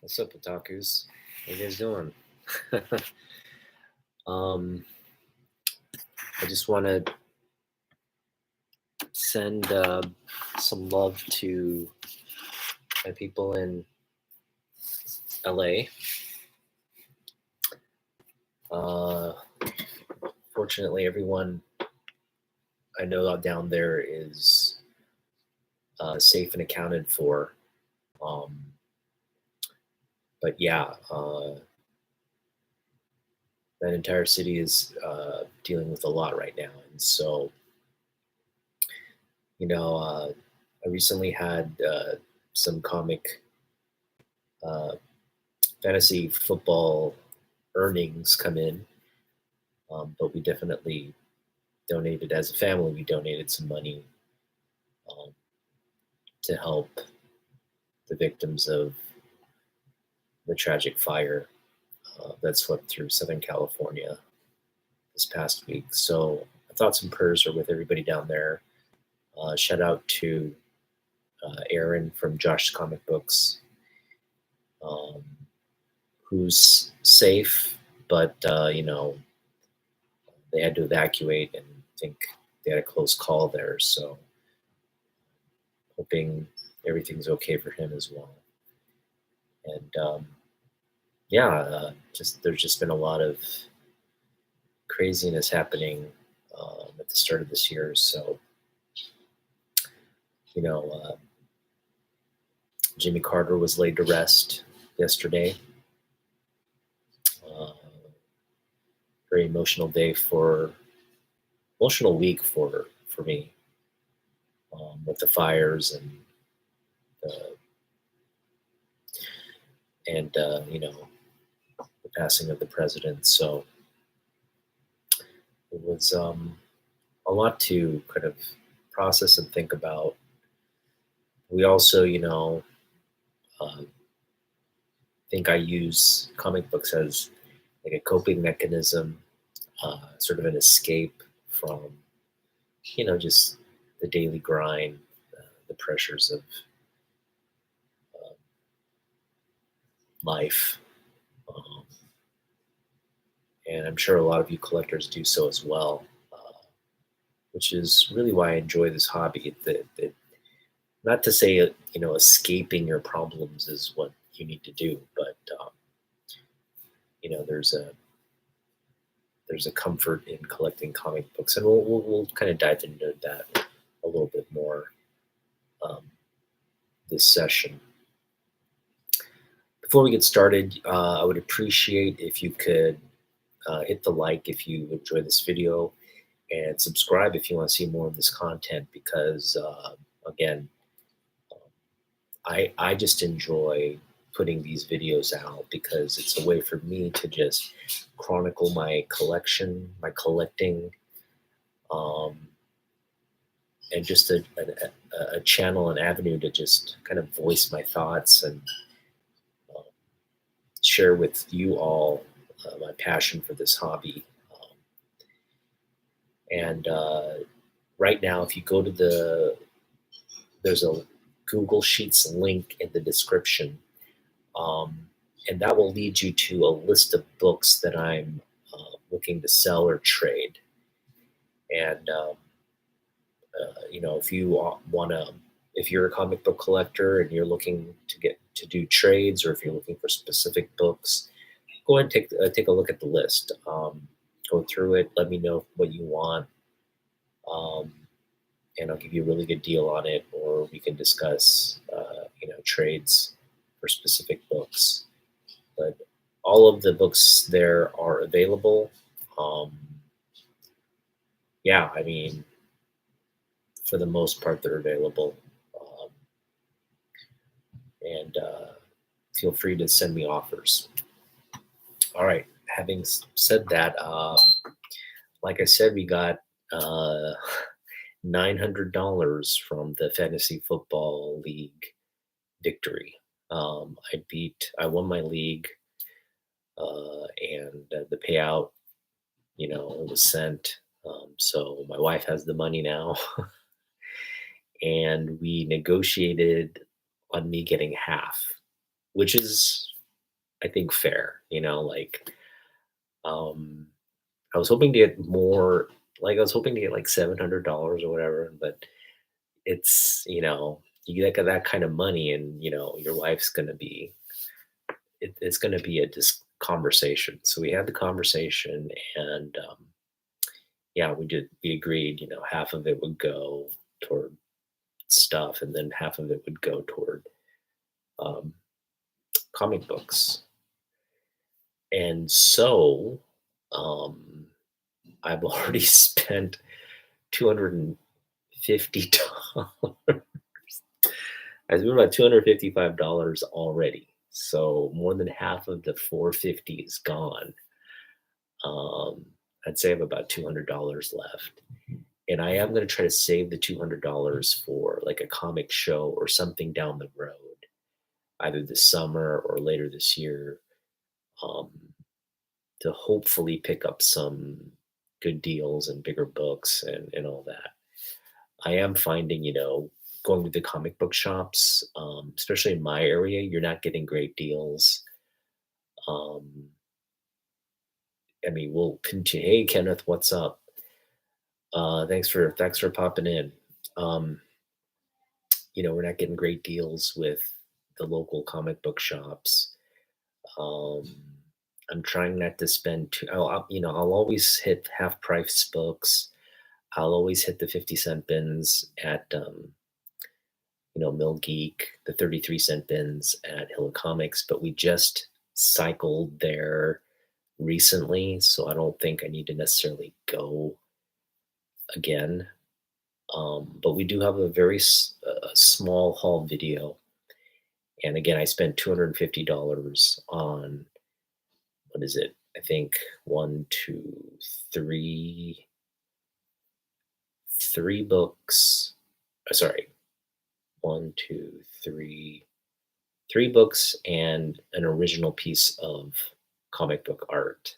What's up, otakus? How you guys doing? um, I just want to send some love to my people in LA. Uh, Fortunately, everyone I know out down there is safe and accounted for. Um, but yeah, that entire city is dealing with a lot right now, and so you know, I recently had some comic uh, fantasy football earnings come in, but we definitely donated as a family. We donated some money um, to help the victims of the tragic fire that swept through Southern California this past week. So thoughts and prayers are with everybody down there. Shout out to Aaron from Josh's Comic Books, um, who's safe, but they had to evacuate, and I think they had a close call there. So hoping everything's okay for him as well. And yeah, just there's just been a lot of craziness happening at the start of this year. So you know, Jimmy Carter was laid to rest yesterday. Uh, Very emotional week for me, with the fires the and the passing of the president. So it was a lot to kind of process and think about. We also, uh, think I use comic books as like a coping mechanism, sort of an escape from, just the daily grind, the pressures of uh, life. Um, and I'm sure a lot of you collectors do so as well, which is really why I enjoy this hobby. Not to say, escaping your problems is what you need to do, but you know, there's a comfort in collecting comic books, and we'll kind of dive into that a little bit more um, this session. Before we get started, I would appreciate if you could hit the like if you enjoy this video, and subscribe if you want to see more of this content, because again, I just enjoy putting these videos out because it's a way for me to just chronicle my collection, my collecting, um, and just a channel, an avenue to just kind of voice my thoughts and uh, share with you all my passion for this hobby. And right now, if you go to there's a Google Sheets link in the description, um, and that will lead you to a list of books that I'm looking to sell or trade. And if you want to, if you're a comic book collector and you're looking to get to do trades, or if you're looking for specific books, go ahead and take a look at the list. Go through it. Let me know what you want, and I'll give you a really good deal on it, or we can discuss, trades for specific books. But all of the books there are available. Um, yeah, I mean, for the most part, they're available. And feel free to send me offers. All right. Having said that, like I said, we got $900 from the Fantasy Football League victory. I won my league, and the payout, was sent. So my wife has the money now, and we negotiated on me getting half, which is I think, fair, like, um, I was hoping to get more, like, I was hoping to get like $700 or whatever, but it's, you get that kind of money and, your wife's going to be, it's going to be a conversation. So we had the conversation and, yeah, we agreed, half of it would go toward stuff and then half of it would go toward um, comic books. And so um, I've already spent $250. I spent about $255 already. So more than half of the 450 is gone. Um, I'd say I have about $200 left. And I am going to try to save the $200 for like a comic show or something down the road, either this summer or later this year, um, to hopefully pick up some good deals and bigger books and all that. I am finding, going to the comic book shops, especially in my area, you're not getting great deals. Um, I mean, we'll continue. Hey, Kenneth, what's up? Thanks for popping in. Um, we're not getting great deals with the local comic book shops. Um, I'm trying not to spend too. I'll always hit half price books. I'll always hit the 50-cent bins at Mill Geek, the 33-cent bins at Hill Comics, but we just cycled there recently, so I don't think I need to necessarily go again. But we do have a very small haul video. And again, I spent $250 on, what is it? I think one, two, three books. Sorry, one, two, three books and an original piece of comic book art,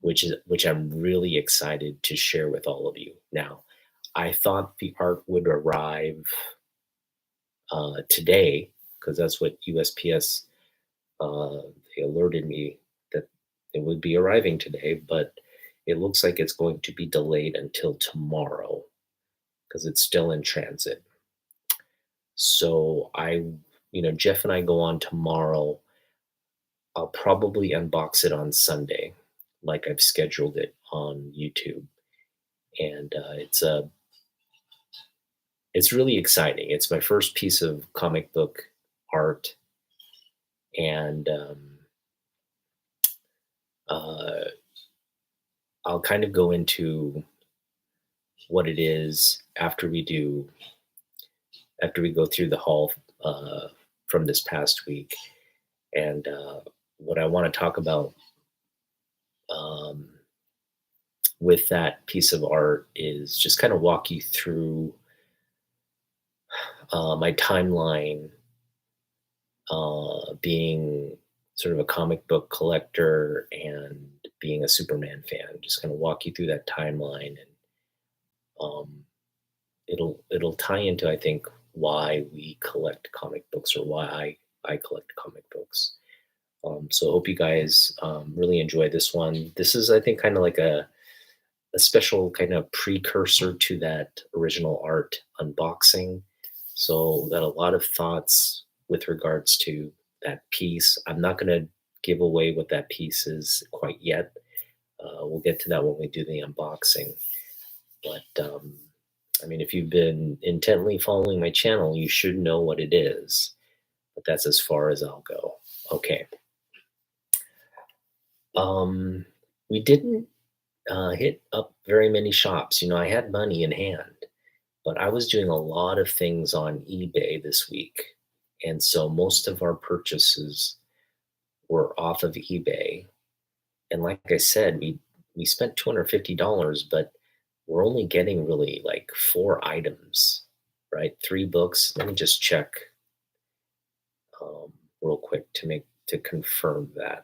which I'm really excited to share with all of you. Now, I thought the art would arrive today because that's what USPS they alerted me that it would be arriving today, but it looks like it's going to be delayed until tomorrow because it's still in transit. So Jeff and I go on tomorrow. I'll probably unbox it on Sunday, like I've scheduled it on YouTube, and it's really exciting. It's my first piece of comic book art, and uh, I'll kind of go into what it is after we go through the haul from this past week, and what I want to talk about um, with that piece of art is just kind of walk you through my timeline, being sort of a comic book collector and being a Superman fan. Just kind of walk you through that timeline, and um, it'll tie into, I think, why we collect comic books or why I collect comic books. So I hope you guys really enjoy this one. This is, I think, kind of like a special kind of precursor to that original art unboxing. So got a lot of thoughts with regards to that piece. I'm not going to give away what that piece is quite yet. We'll get to that when we do the unboxing. But I mean, if you've been intently following my channel, you should know what it is. But that's as far as I'll go. Okay. We didn't hit up very many shops. I had money in hand, but I was doing a lot of things on eBay this week. And so most of our purchases were off of eBay. And like I said, we spent $250, but we're only getting really like 4 items, right? 3 books. Let me just check real quick to confirm that.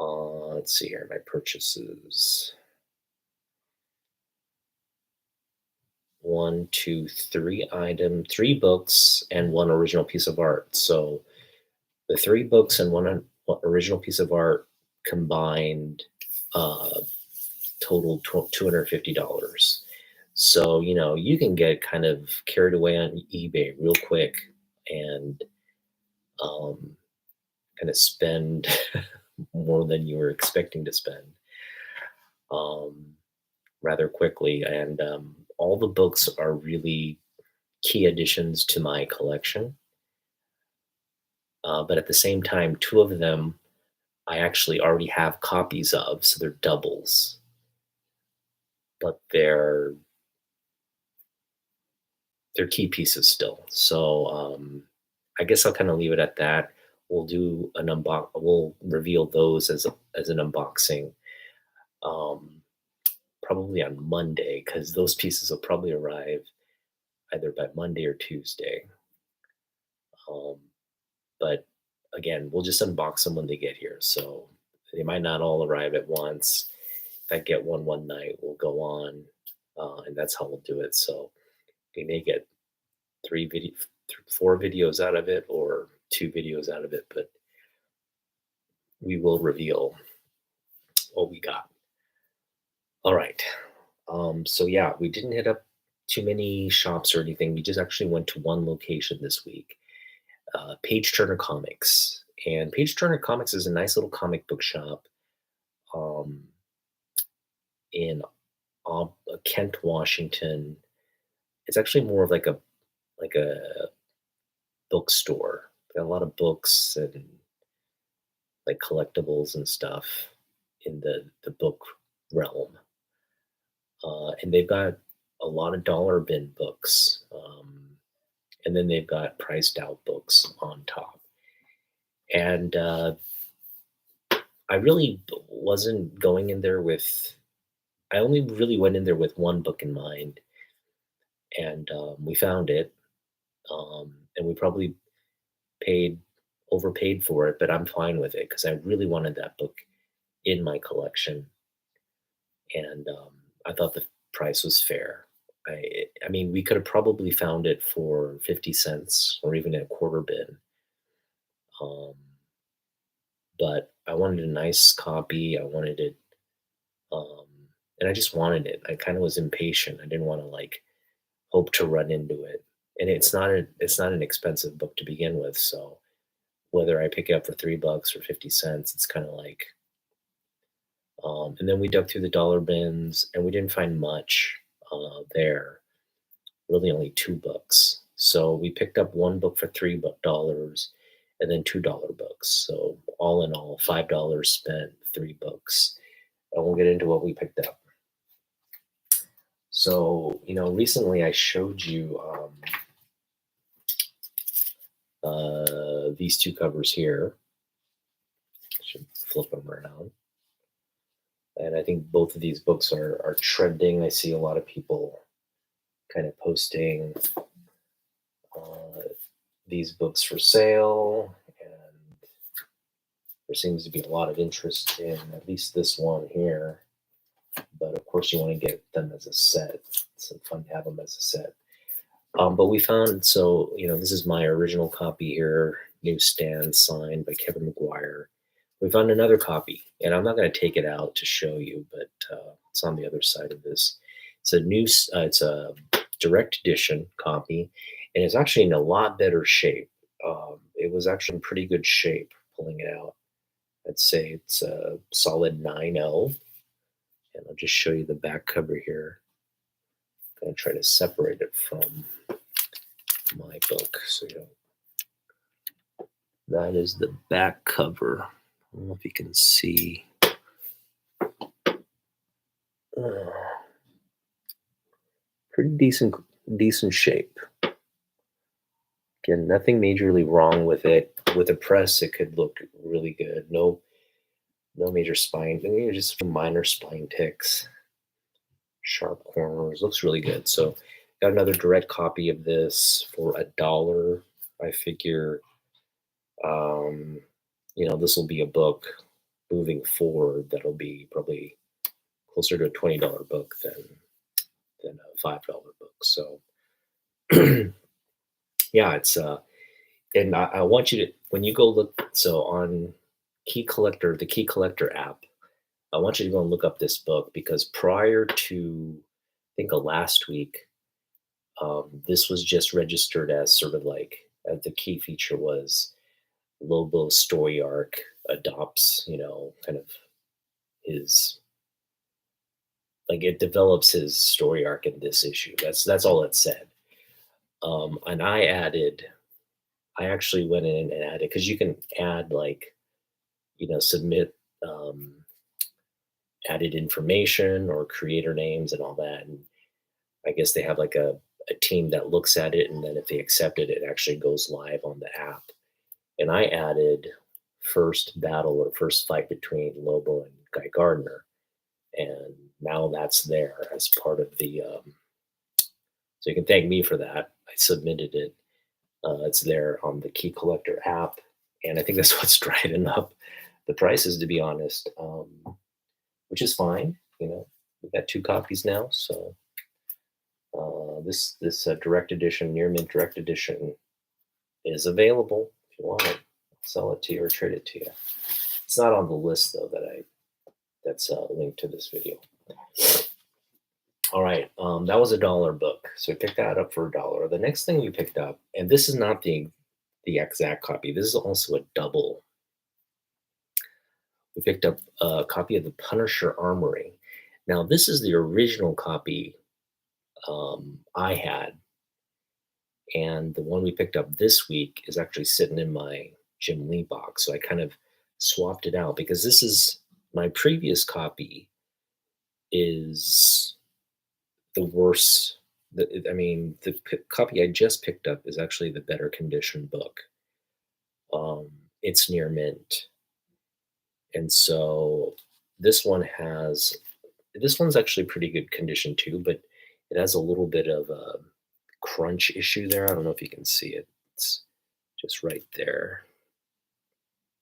Let's see here, my purchases. 1, 2, 3 item, 3 books, and 1 original piece of art. So The 3 books and one original piece of art combined, uh, totaled $250. So, you can get kind of carried away on eBay real quick and, um, kinda spend more than you were expecting to spend, um, rather quickly, and, all the books are really key additions to my collection, but at the same time, 2 of them I actually already have copies of, so they're doubles, but they're key pieces still. So, I guess I'll kinda leave it at that. We'll reveal those as an unboxing, um, probably on Monday, because those pieces will probably arrive either by Monday or Tuesday. Um, but again, we'll just unbox them when they get here. So they might not all arrive at once. If I get one night, we'll go on, and that's how we'll do it. So we may get 4 videos out of it or 2 videos out of it, but we will reveal what we got. All right. So yeah, we didn't hit up too many shops or anything. We just actually went to one location this week, Page Turner Comics. And Page Turner Comics is a nice little comic book shop, um, in Kent, Washington. It's actually more of like a bookstore. Got a lot of books and like collectibles and stuff in the book realm. And they've got a lot of dollar bin books, and then they've got priced out books on top. And I really wasn't going in there with. I only really went in there with one book in mind, and we found it, and we probably paid overpaid for it, but I'm fine with it because I really wanted that book in my collection, and I thought the price was fair. I mean, we could have probably found it for 50 cents or even a quarter bin, um, but I wanted a nice copy. I wanted it, um, and I just wanted it. I kind of was impatient. I didn't want to like hope to run into it, and it's not an expensive book to begin with. So whether I pick it up for $3 or 50 cents, it's kind of like. And then we dug through the dollar bins, and we didn't find much there. Really, only 2 books. So we picked up one book for $3, and then $2 books. So all in all, $5 spent, 3 books. And we'll get into what we picked up. So recently I showed you these 2 covers here. I should flip them around. And I think both of these books are trending. I see a lot of people kind of posting uh, these books for sale, and there seems to be a lot of interest in at least this one here. But of course, you want to get them as a set. It's fun to have them as a set. But we found, so this is my original copy here, newsstand, signed by Kevin McGuire. We found another copy, and I'm not going to take it out to show you, but it's on the other side of this. It's a direct edition copy, and it's actually in a lot better shape. It was actually in pretty good shape pulling it out. I'd say it's a solid 9.0, and I'll just show you the back cover here. I'm going to try to separate it from my book. So that is the back cover. I don't know if you can see. Pretty decent shape. Again, nothing majorly wrong with it. With a press, it could look really good. No major spine, just some minor spine ticks, sharp corners. Looks really good. So, got another direct copy of this for $1. I figure, this will be a book moving forward that'll be probably closer to a $20 book than a $5 book. So, yeah, it's and I want you to when you go look, so on Key Collector, the Key Collector app, I want you to go and look up this book because prior to, I think, last week, this was just registered as sort of like the key feature was Lobo's story arc adopts, kind of his, like, it develops his story arc in this issue. That's all it said. And I actually went in and added, because you can add, like, submit um, added information or creator names and all that. And I guess they have like a team that looks at it, and then if they accept it, it actually goes live on the app. And I added first battle or first fight between Lobo and Guy Gardner, and now that's there as part of the. So you can thank me for that. I submitted it. It's there on the Key Collector app, and I think that's what's driving up the prices, to be honest, which is fine. We've got 2 copies now, so this direct edition, near mint direct edition, is available if you want it. I'll sell it to you or trade it to you. It's not on the list though that's linked to this video. All right, that was $1 book, so we picked that up for $1. The next thing we picked up, and this is not the exact copy. This is also a double. We picked up a copy of the Punisher Armory. Now, this is the original copy I had, and the one we picked up this week is actually sitting in my Jim Lee box. So I kind of swapped it out because this is my previous copy is the worst. The copy I just picked up is actually the better condition book. It's near mint, and so this one's actually pretty good condition too, but it has a little bit of a crunch issue there. I don't know if you can see it. It's just right there.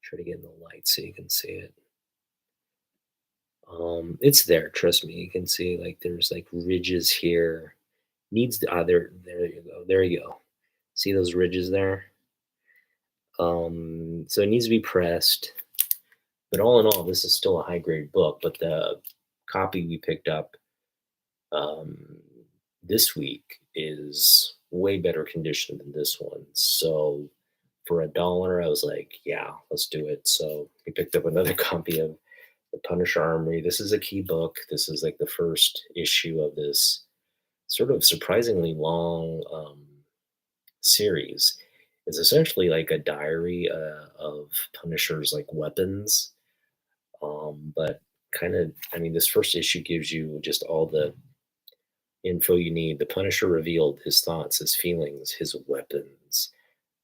Try to get in the light so you can see it. It's there. Trust me. You can see, like, there's like ridges here. Needs the there you go. There you go. See those ridges there? So it needs to be pressed. But all in all, this is still a high grade book. But the copy we picked up this week is way better condition than this one. So for $1, I was like, yeah, let's do it. So we picked up another copy of the Punisher Armory. This is a key book. This is like the first issue of this sort of surprisingly long series. It's essentially like a diary of Punisher's like weapons, but kind of, this first issue gives you just all the info you need. The Punisher revealed his thoughts, his feelings, his weapons,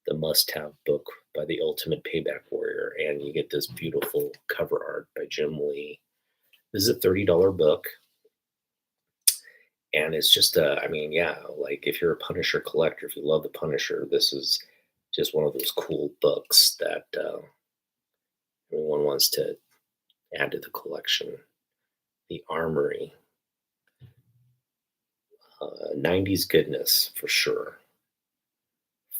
the must-have book by the Ultimate Payback Warrior, and you get this beautiful cover art by Jim Lee. This is a $30 book, and it's just like if you're a Punisher collector, if you love the Punisher, this is just one of those cool books that everyone wants to add to the collection. The Armory. 90s goodness for sure.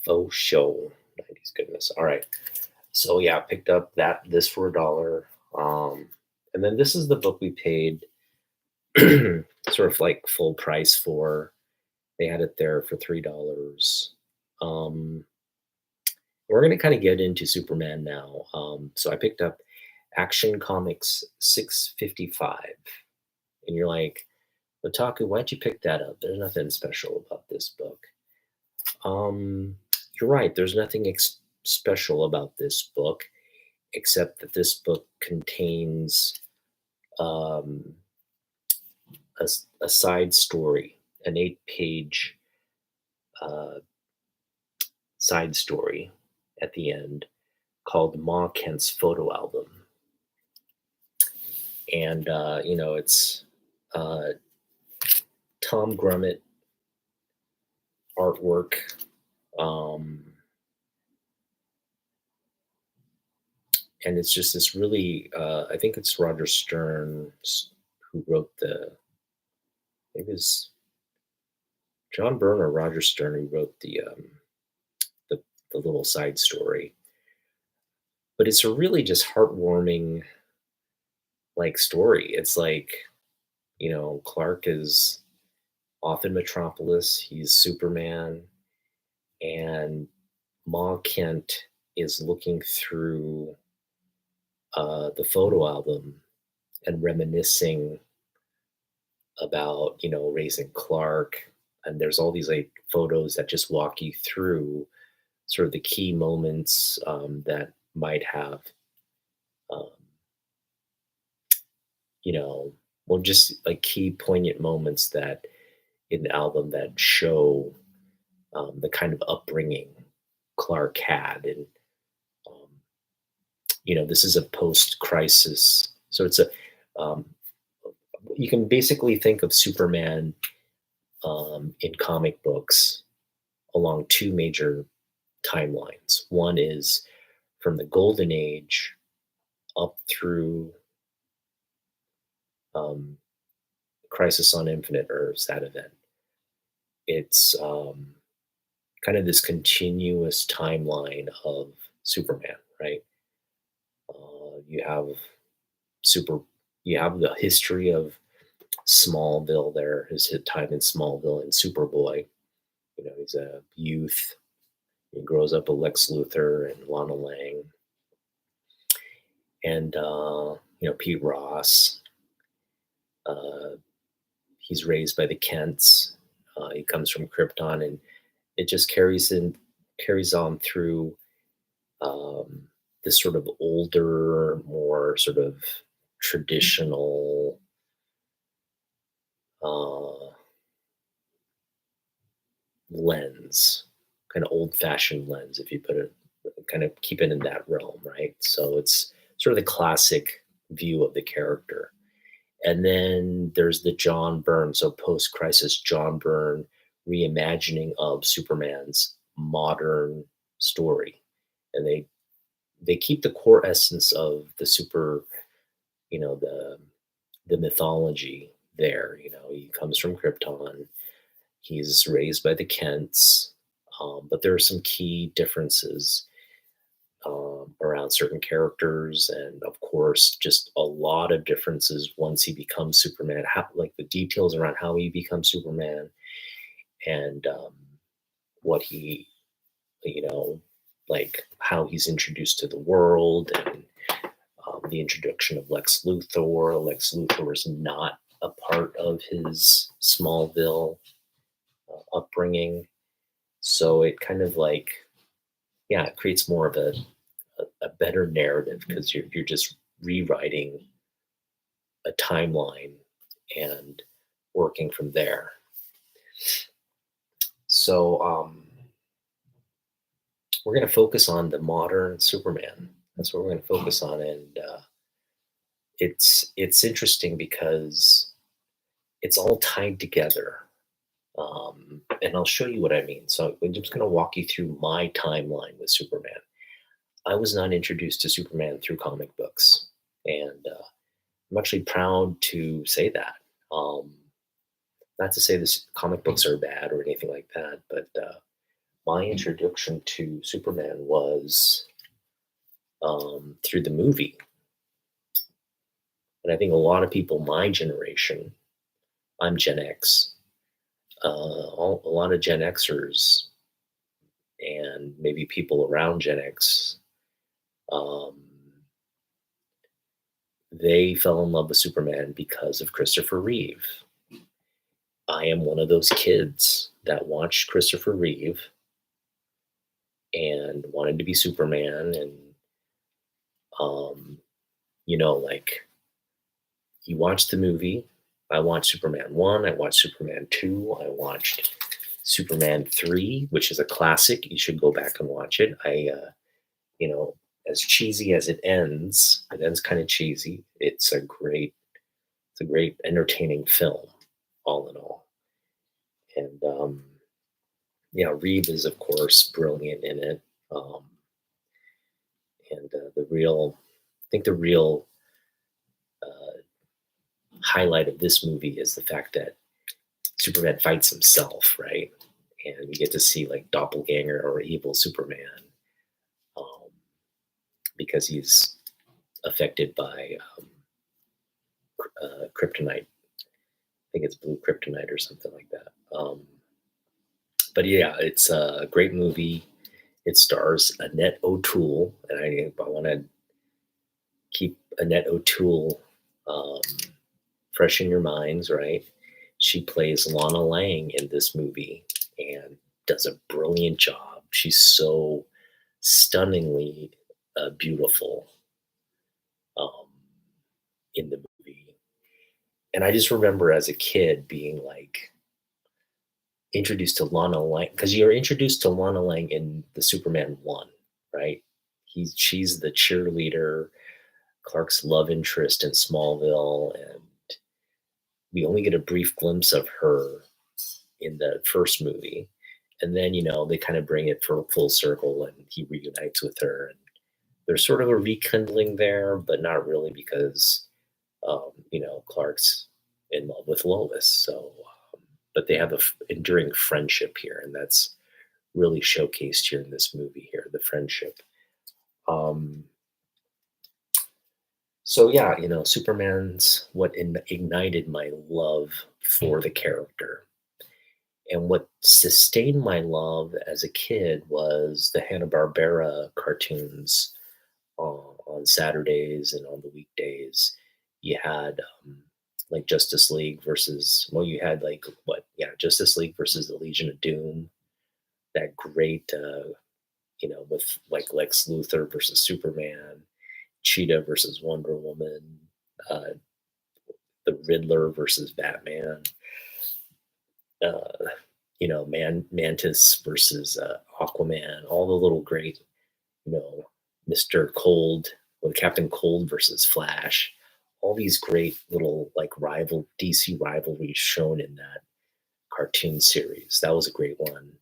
Faux show. 90s goodness. All right. So yeah, picked up this for $1. And then this is the book we paid sort of like full price for. They had it there for $3. We're going to kind of get into Superman now. So I picked up Action Comics 655. And you're like, Otaku, why'd you pick that up? There's nothing special about this book. You're right. There's nothing special about this book, except that this book contains a side story, an 8-page side story at the end called Ma Kent's Photo Album. And, it's Tom Grummett artwork. And it's just this really, I think it's Roger Stern who wrote it was John Byrne or Roger Stern who wrote the little side story. but it's a really just heartwarming like story. It's like, Clark is off in Metropolis. He's Superman, and Ma Kent is looking through the photo album and reminiscing about raising Clark. And there's all these like photos that just walk you through sort of the key moments that might have um, you know well, just like key poignant moments that in the album that show the kind of upbringing Clark had. And um, this is a post-crisis, so it's a um, you can basically think of Superman in comic books along two major timelines. One is from the Golden Age up through um, Crisis on Infinite Earths, that event. It's kind of this continuous timeline of Superman, right? You have super, you have the history of Smallville. There, his time in Smallville, and Superboy. He's a youth. He grows up with Lex Luthor and Lana Lang, and Pete Ross. Uh, he's raised by the Kents. He comes from Krypton, and it just carries on through um, this sort of older, more sort of traditional uh, lens, kind of old fashioned lens, if you put it, kind of keep it in that realm, right? So it's sort of the classic view of the character. And then there's the John Byrne, so post crisis John Byrne reimagining of Superman's modern story. And they keep the core essence of the super, the mythology there. He comes from Krypton. He's raised by the Kents, but there are some key differences around certain characters, and of course, just a lot of differences once he becomes Superman. How, like the details around how he becomes Superman, and what he, you know, like how he's introduced to the world, and the introduction of Lex Luthor. Lex Luthor is not a part of his Smallville upbringing, so it kind of like, yeah, it creates more of a better narrative because you're just rewriting a timeline and working from there. So we're going to focus on the modern Superman. That's what we're going to focus on, and it's interesting because it's all tied together. And I'll show you what I mean. So I'm just going to walk you through my timeline with Superman. I was not introduced to Superman through comic books, and I'm actually proud to say that. Not to say this comic books are bad or anything like that, but my introduction to Superman was through the movie. And I think a lot of people my generation, I'm Gen X, a lot of Gen Xers and maybe people around Gen X, um, they fell in love with Superman because of Christopher Reeve. I am one of those kids that watched Christopher Reeve and wanted to be Superman. And, like, you watch the movie. I watched Superman 1, I watched Superman 2, I watched Superman 3, which is a classic. You should go back and watch it. As cheesy as it ends kind of cheesy. It's a great entertaining film, all in all. And Reeve is of course brilliant in it. And I think the real uh, highlight of this movie is the fact that Superman fights himself, right? And we get to see like doppelganger or evil Superman. Um, because he's affected by kryptonite. I think it's blue kryptonite or something like that. But yeah, it's a great movie. It stars Annette O'Toole, and I want to keep Annette O'Toole um, fresh in your minds, right? She plays Lana Lang in this movie and does a brilliant job. She's so stunningly beautiful um, in the movie. And I just remember as a kid being like introduced to Lana Lang, because you're introduced to Lana Lang in the Superman 1, right? She's the cheerleader, Clark's love interest in Smallville, and we only get a brief glimpse of her in the first movie. And then, they kind of bring it for full circle and he reunites with her. And there's sort of a rekindling there, but not really because, Clark's in love with Lois. So, but they have a enduring friendship here. And that's really showcased here in this movie here, the friendship. So yeah, Superman's what ignited my love for the character. And what sustained my love as a kid was the Hanna-Barbera cartoons on Saturdays and on the weekdays. You had like Justice League versus, well, you had like Justice League versus the Legion of Doom. That great, with like Lex Luthor versus Superman, Cheetah versus Wonder Woman, uh, the Riddler versus Batman. Mantis versus Aquaman, all the little great, Mr. Cold, with Captain Cold versus Flash, all these great little like DC rivalries shown in that cartoon series. That was a great one.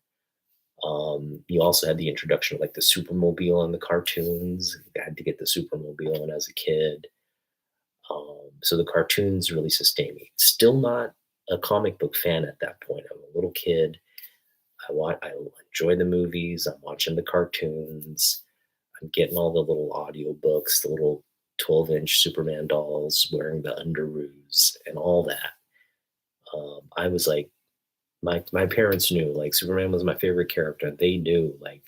You also had the introduction of like the Supermobile in the cartoons. I had to get the Supermobile when I was a kid. So the cartoons really sustained me. Still not a comic book fan at that point. I'm a little kid. I enjoy the movies. I'm watching the cartoons. I'm getting all the little audiobooks, the little 12-inch Superman dolls, wearing the underoos and all that. I was like, my parents knew like Superman was my favorite character. They knew like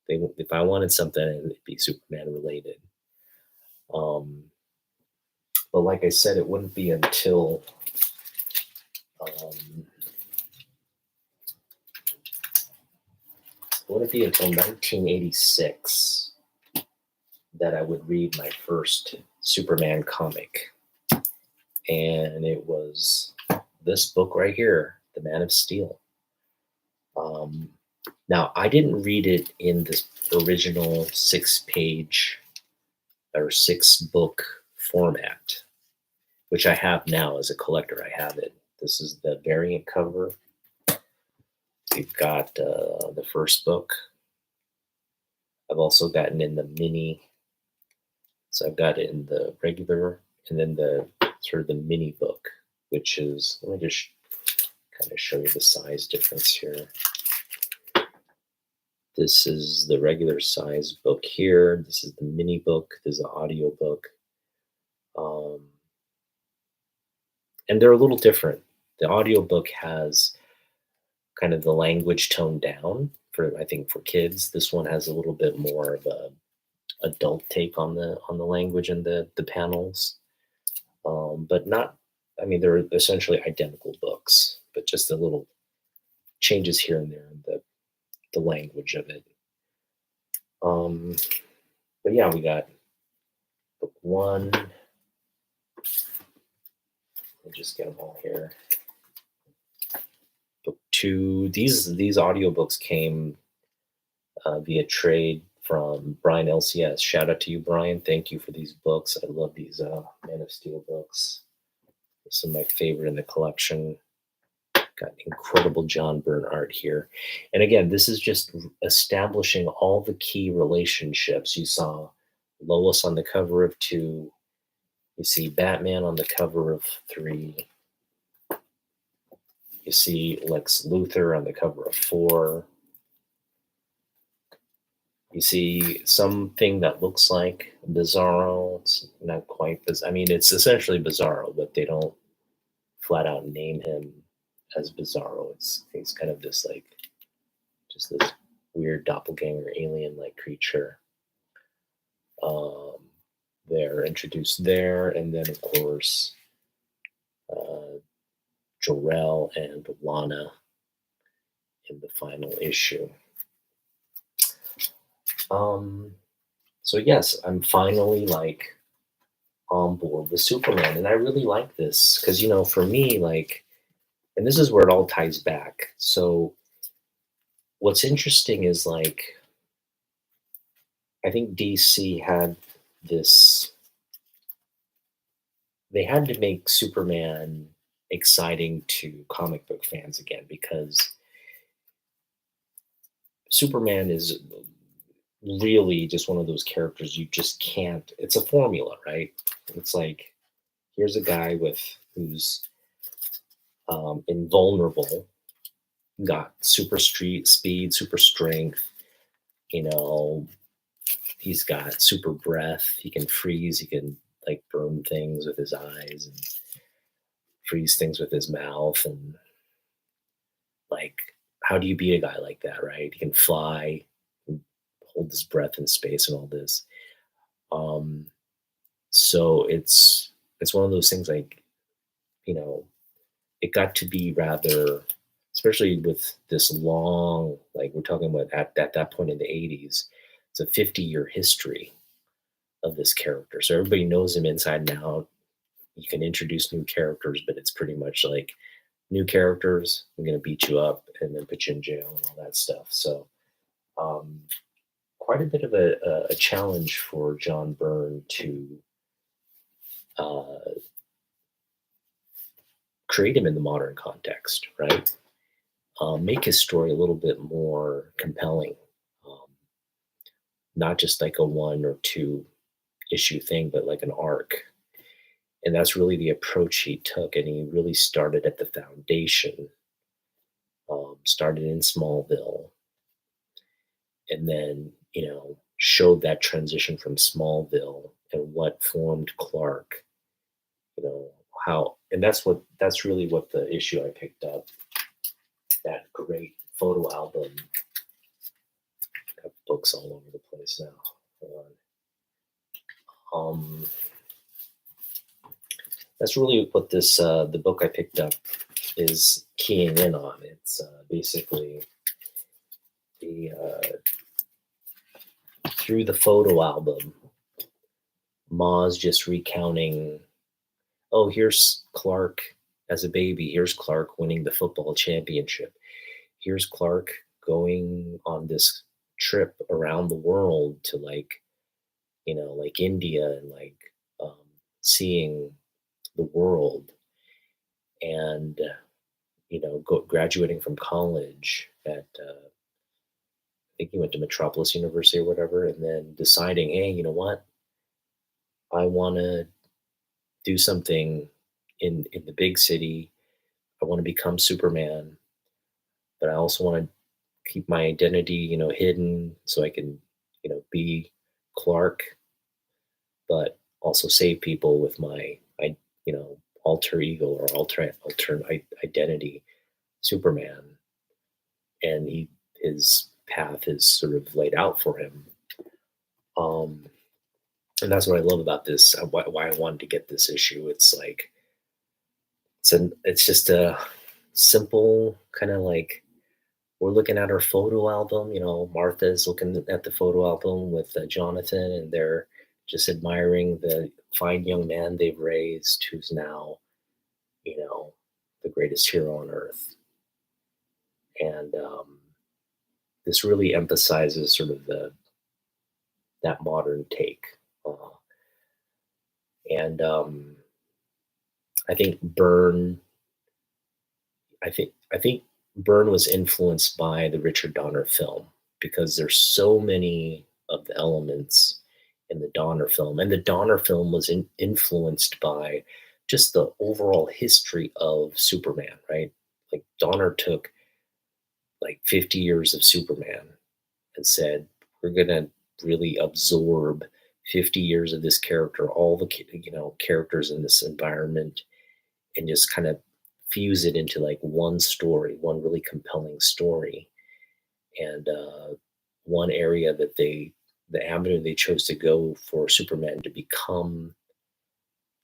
if I wanted something, it'd be Superman related. But like I said, it wouldn't be until um, 1986 that I would read my first Superman comic. And it was this book right here, The Man of Steel. Now, I didn't read it in this original 6-page or 6-book format, which I have now as a collector. I have it. This is the variant cover. We've got the first book. I've also gotten in the mini. So I've got it in the regular and then the sort of the mini book, which is, let me just kind of show you the size difference here. This is the regular size book here. This is the mini book. This is the audio book. And they're a little different. The audio book has kind of the language toned down I think for kids. This one has a little bit more of a adult take on the language and the panels. But not, I mean, they're essentially identical books, but just a little changes here and there in the language of it. But yeah, we got book 1. Let me just get them all here. Book 2. These audiobooks came via trade from Brian LCS. Shout out to you, Brian. Thank you for these books. I love these Man of Steel books. Some of my favorite in the collection. Got incredible John Byrne art here. And again, this is just establishing all the key relationships. You saw Lois on the cover of 2. You see Batman on the cover of 3. You see Lex Luthor on the cover of 4. You see something that looks like Bizarro. It's not quite I mean, it's essentially Bizarro, but they don't flat out name him as Bizarro. He's kind of this like just this weird doppelganger alien like creature. Um, they're introduced there, and then of course uh, Jor-El and Lana in the final issue. Um, so yes, I'm finally like on board with Superman, and I really like this because for me, like, and this is where it all ties back. So what's interesting is like I think DC had this. They had to make Superman exciting to comic book fans again because Superman is really just one of those characters you just can't. It's a formula, right? It's like here's a guy who's invulnerable, got super street speed, super strength. You know, he's got super breath. He can freeze. He can like burn things with his eyes and freeze things with his mouth. And like, how do you beat a guy like that, right? He can fly, and hold his breath in space, and all this. Um, so it's one of those things like you know it got to be rather, especially with this long, like we're talking about at that point in the 80s, it's a 50-year history of this character. So everybody knows him inside and out. You can introduce new characters, but it's pretty much like new characters, I'm going to beat you up and then put you in jail and all that stuff. So um, quite a bit of a challenge for John Byrne to uh, create him in the modern context, right? Make his story a little bit more compelling, um, not just like a one or two issue thing, but like an arc. And that's really the approach he took. And he really started at the foundation, started in Smallville, and then, showed that transition from Smallville and what formed Clark, you know, that's really what the issue I picked up, that great photo album. Got books all over the place now. Hold on. That's really what the book I picked up is keying in on. It's basically the through the photo album, Ma's just recounting. Oh, here's Clark as a baby. Here's Clark winning the football championship. Here's Clark going on this trip around the world to like India and like um, seeing the world and graduating from college at I think he went to Metropolis University or whatever, and then deciding, hey, you know what, I want to do something in the big city. I want to become Superman, but I also want to keep my identity, hidden so I can, be Clark, but also save people with my, alter ego or alternate identity, Superman. And his path is sort of laid out for him. Um, and that's what I love about this. Why I wanted to get this issue. It's like it's just a simple kind of like we're looking at our photo album. Martha's looking at the photo album with Jonathan, and they're just admiring the fine young man they've raised, who's now, the greatest hero on earth. And this really emphasizes sort of that modern take. And I think Byrne, I think Byrne was influenced by the Richard Donner film because there's so many of the elements in the Donner film, and the Donner film was influenced by just the overall history of Superman, right? Like Donner took like 50 years of Superman and said, we're gonna really absorb 50 years of this character, all the characters in this environment, and just kind of fuse it into like one story, one really compelling story. And one area that the avenue they chose to go for Superman to become,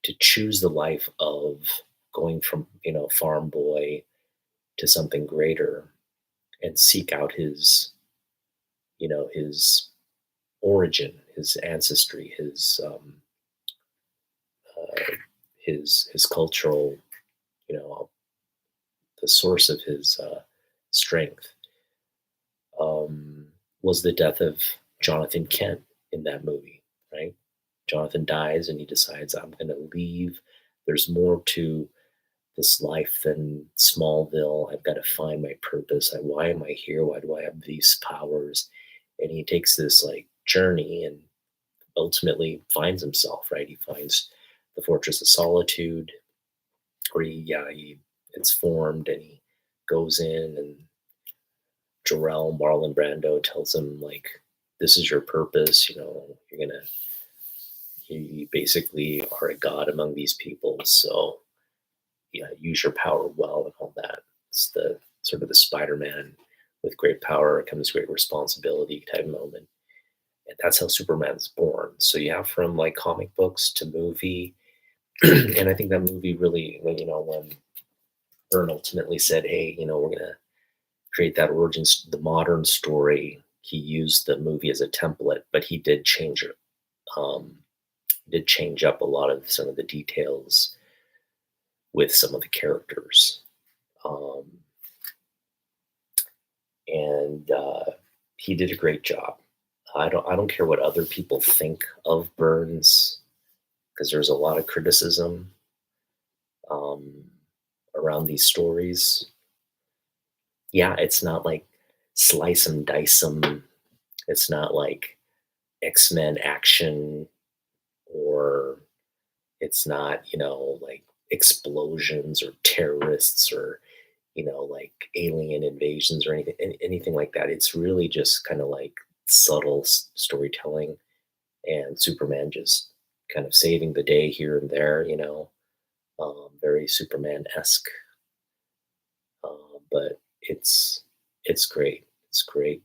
to choose the life of going from, farm boy to something greater, and seek out his origin, his ancestry, uh, his cultural, you know, the source of his strength, um, was the death of Jonathan Kent in that movie, right? Jonathan dies and he decides, I'm going to leave. There's more to this life than Smallville. I've got to find my purpose. Why am I here? Why do I have these powers? And he takes this like journey and ultimately finds himself, right? He finds the Fortress of Solitude, where it's formed, and he goes in, and Marlon Brando tells him like, this is your purpose, you're gonna you basically are a god among these people. So yeah, use your power well and all that. It's the sort of the Spider-Man, with great power comes great responsibility type moment. And that's how Superman's born. So yeah, from like comic books to movie. And I think that movie really, when Byrne ultimately said, hey, we're gonna create that the modern story, he used the movie as a template, but he did change it. Um, did change up a lot of some of the details with some of the characters. Um, and he did a great job. I don't care what other people think of Burns, because there's a lot of criticism um, around these stories. Yeah, it's not like slice and dice them. It's not like X-Men action, or it's not, like explosions or terrorists, or, like alien invasions or anything like that. It's really just kind of like subtle storytelling, and Superman just kind of saving the day here and there, very Superman-esque. But it's great. It's great.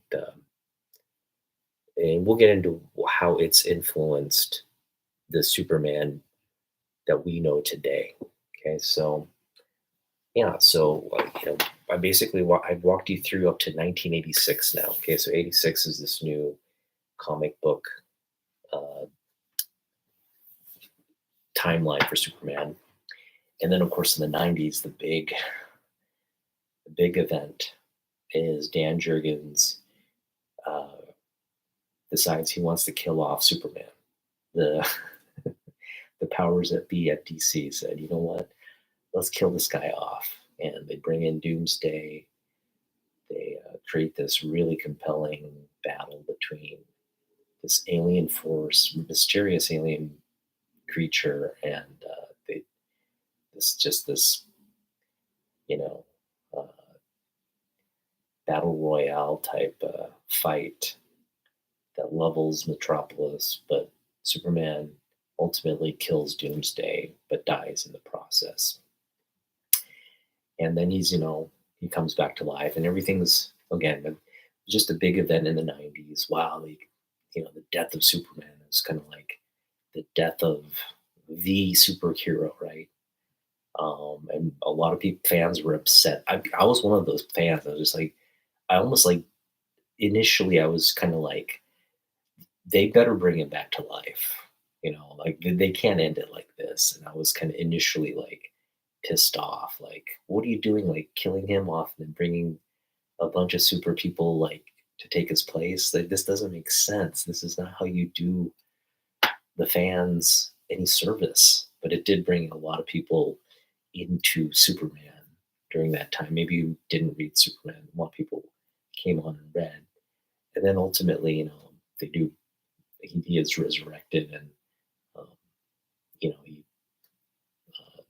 And we'll get into how it's influenced the Superman that we know today. Okay, so yeah, so I basically I've walked you through up to 1986 now. Okay, so 86 is this new comic book uh, timeline for Superman, and then of course in the 90s, the big event is Dan Jurgens uh, decides he wants to kill off Superman. The the powers that be at DC said, you know what, let's kill this guy off, and they bring in Doomsday. They create this really compelling battle between this alien force, mysterious alien creature, and this you know uh, battle royale type fight that levels Metropolis. But Superman ultimately kills Doomsday, but dies in the process. And then he comes back to life, and everything's again just a big event in the 90s. Wow, like, the death of Superman is kind of like the death of the superhero, right? And a lot of people, fans, were upset. I was one of those fans. I was just like, I almost like, initially I was kind of like, they better bring him back to life. Like they can't end it like this. And I was kind of initially like pissed off. Like, what are you doing? Like killing him off and then bringing a bunch of super people like to take his place? Like, this doesn't make sense. This is not how you do the fans any service. But it did bring a lot of people into Superman during that time. Maybe you didn't read Superman. A lot of people came on and read. And then ultimately, they do. He is resurrected, and um, he, uh,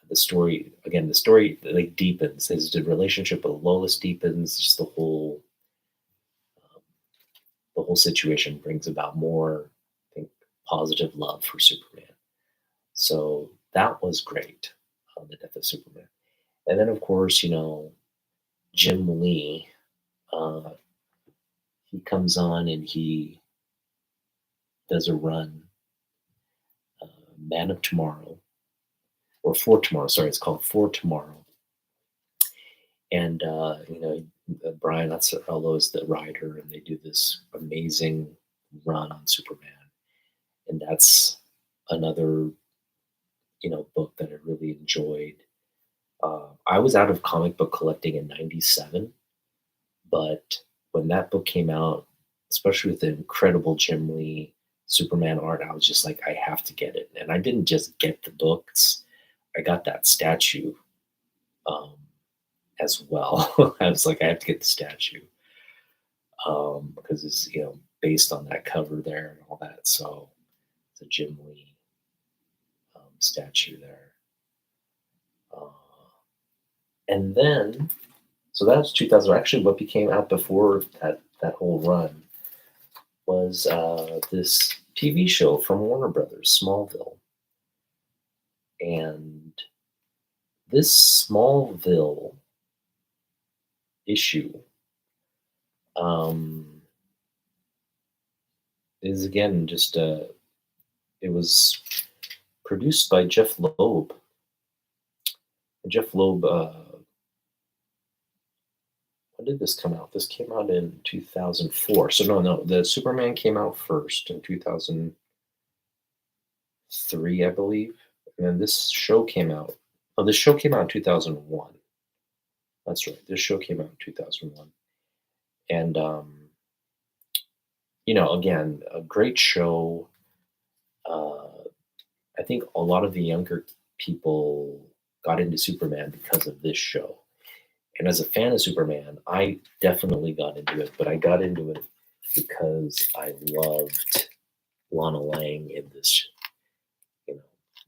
the story again. The story like deepens. His relationship with Lois deepens. Just the whole the whole situation brings about more, I think, positive love for Superman. So that was great, the death of Superman. And then, of course, Jim Lee, uh, he comes on and he does a run, uh, Man of Tomorrow, or For Tomorrow. Sorry, it's called For Tomorrow. And, Brian Azzarello is the writer, and they do this amazing run on Superman. And that's another, book that I really enjoyed. I was out of comic book collecting in '97, but when that book came out, especially with the incredible Jim Lee Superman art, I was just like, I have to get it. And I didn't just get the books; I got that statue um, as well. I was like, I have to get the statue because it's based on that cover there and all that. So it's a Jim Lee statue there. Uh, and then So that was 2000. Actually, what became out before that whole run was this TV show from Warner Brothers, Smallville. And this Smallville issue um, is again just it was produced by Jeff Loeb. Jeff Loeb. When did this come out? This came out in 2004. So no, the Superman came out first in 2003, I believe. And then this show came out. Oh, this show came out in 2001. That's right. This show came out in 2001. And, again, a great show. Uh, I think a lot of the younger people got into Superman because of this show. And as a fan of Superman, I definitely got into it, but I got into it because I loved Lana Lang in this.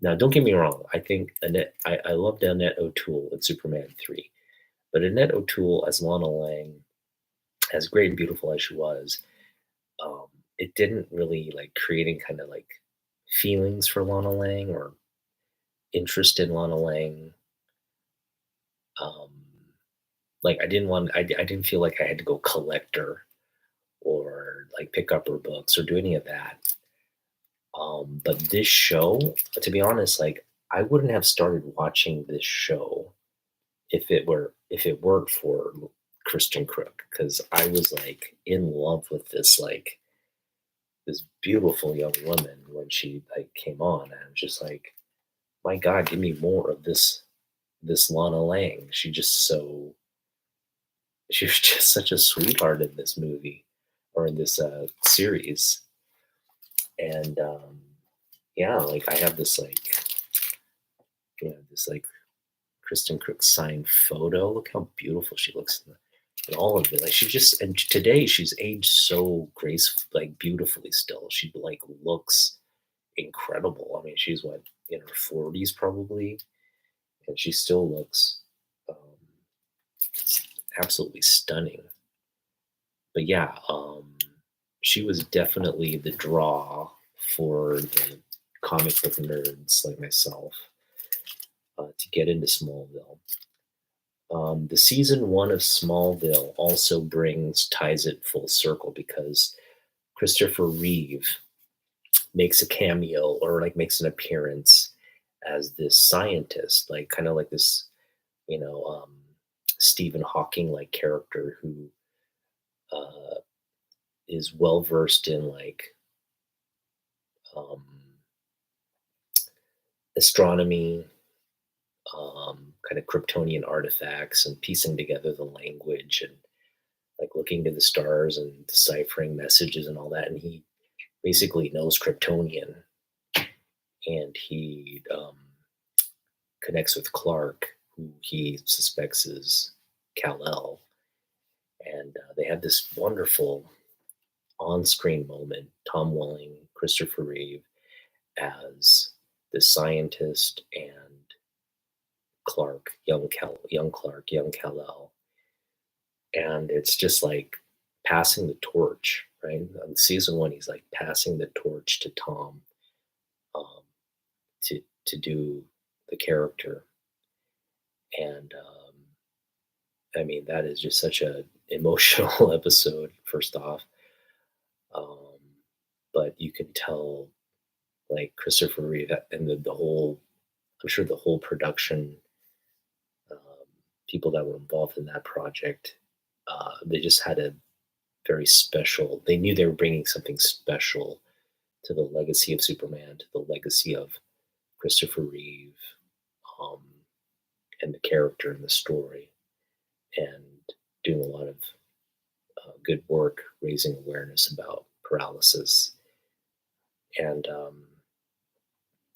Now, don't get me wrong. I think I loved Annette O'Toole in Superman 3, but Annette O'Toole as Lana Lang, as great and beautiful as she was, um, it didn't really like creating kind of like feelings for Lana Lang or interest in Lana Lang. Um, like I didn't feel like I had to go collect her or like pick up her books or do any of that. But this show, to be honest, like I wouldn't have started watching this show if it weren't for Christian Crook, because I was like in love with this beautiful young woman when she like came on, and I was just like, my God, give me more of this Lana Lang. She was just such a sweetheart in this movie or in this series. And yeah, like I have this like Kristen Crook signed photo. Look how beautiful she looks in all of it. Like and today she's aged so like beautifully still. She like looks incredible. I mean, she's what, in her 40s probably, and she still looks um, absolutely stunning. But yeah, she was definitely the draw for the comic book nerds like myself to get into Smallville. The season one of Smallville also ties it full circle because Christopher Reeve makes a cameo or like makes an appearance as this scientist, like kind of like this, you know, um, Stephen Hawking like character who uh, is well versed in like um, astronomy, kind of Kryptonian artifacts, and piecing together the language and like looking to the stars and deciphering messages and all that. And he basically knows Kryptonian, and he connects with Clark, who he suspects is Kal-El, and they have this wonderful on-screen moment. Tom Welling, Christopher Reeve as the scientist, and Clark, young Clark, young Kal-El, and it's just like passing the torch. right? On season one, he's like passing the torch to Tom, um, to do the character, and I mean that is just such a emotional episode. First off, um, but you can tell like Christopher Reeve and the whole. I'm sure the whole production um, people that were involved in that project, they just had a very special. They knew they were bringing something special to the legacy of Superman, to the legacy of Christopher Reeve, um, and the character and the story, and doing a lot of good work raising awareness about paralysis. And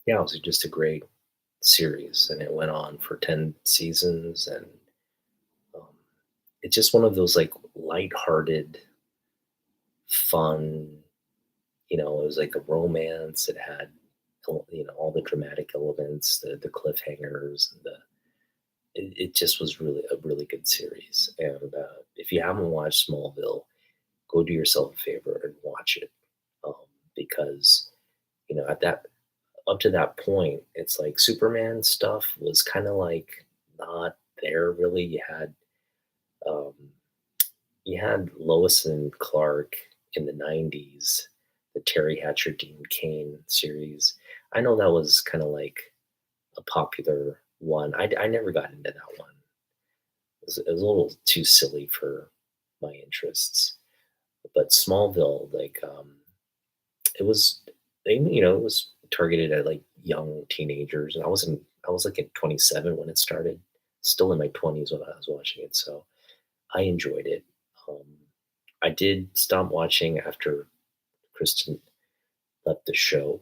yeah, it was just a great series, and it went on for 10 seasons, and um, it's just one of those like lighthearted, fun. It was like a romance. It had all the dramatic elements, the cliffhangers, and the it just was really a really good series. And if you haven't watched Smallville, go do yourself a favor and watch it, um, because at that up to that point, it's like Superman stuff was kind of like not there really. Um, you had Lois and Clark in the '90s, the Terry Hatcher, Dean Cain series. I know that was kind of like a popular one. I never got into that one. It was a little too silly for my interests. But Smallville, like, it was, it was targeted at like young teenagers, and I was like at 27 when it started, still in my 20s when I was watching it, so I enjoyed it. Um, I did stop watching after Kristen left the show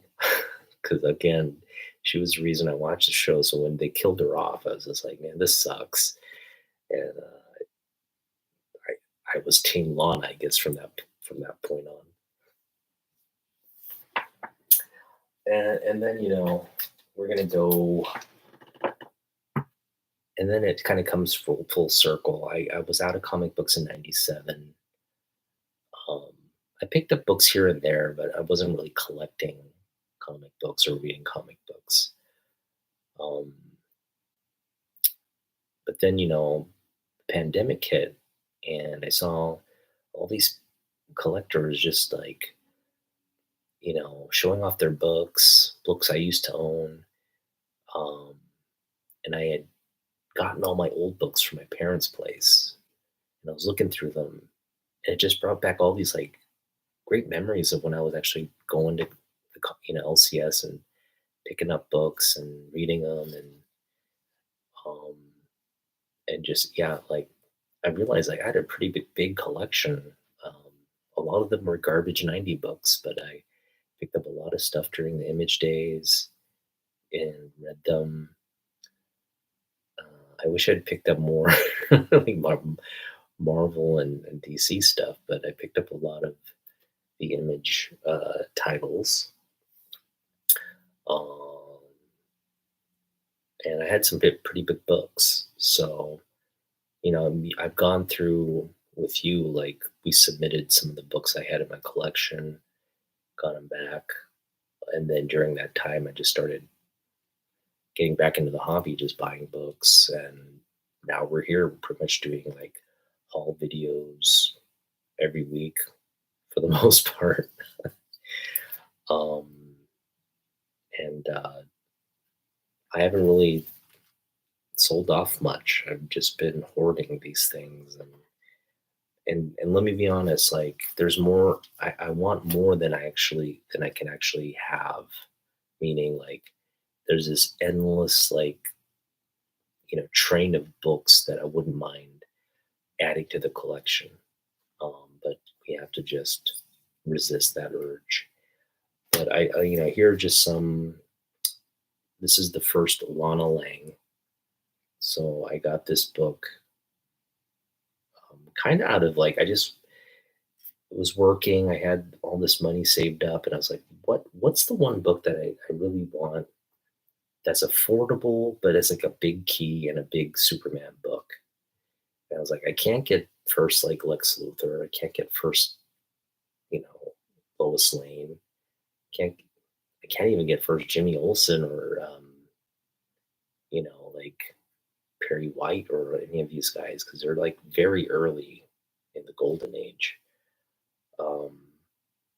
because again, she was the reason I watched the show. So when they killed her off, I was just like, man, this sucks. And I was Team Lana, I guess, from that point on. And then we're gonna go, and then it kind of comes full circle. I was out of comic books in '97. Um, I picked up books here and there, but I wasn't really collecting comic books or reading comic books. Um, but then the pandemic hit, and I saw all these collectors just like showing off their books I used to own. Um, and I had gotten all my old books from my parents' place, and I was looking through them, and it just brought back all these like great memories of when I was actually going to LCS and picking up books and reading them, um, and just yeah, like I realized like I had a pretty big collection. Um, a lot of them were garbage '90 books, but I picked up a lot of stuff during the Image days and read them. I wish I'd picked up more like Marvel and DC stuff, but I picked up a lot of the Image titles. Um, and I had some pretty big books. So, I've gone through with you, like, we submitted some of the books I had in my collection, got them back. And then during that time, I just started getting back into the hobby, just buying books. And now we're here pretty much doing like haul videos every week for the most part. Um, and I haven't really sold off much. I've just been hoarding these things, and let me be honest, like there's more. I want more than I can actually have. Meaning, like there's this endless like train of books that I wouldn't mind adding to the collection. But we have to just resist that urge. But here are just some. This is the first Lana Lang. So I got this book kind of out of like I just was working. I had all this money saved up, and I was like, what's the one book that I really want that's affordable, but it's like a big key and a big Superman book. And I was like, I can't get first like Lex Luthor. I can't get first, Lois Lane. Can't I can't even get first Jimmy Olsen or like Perry White or any of these guys because they're like very early in the golden age. Um,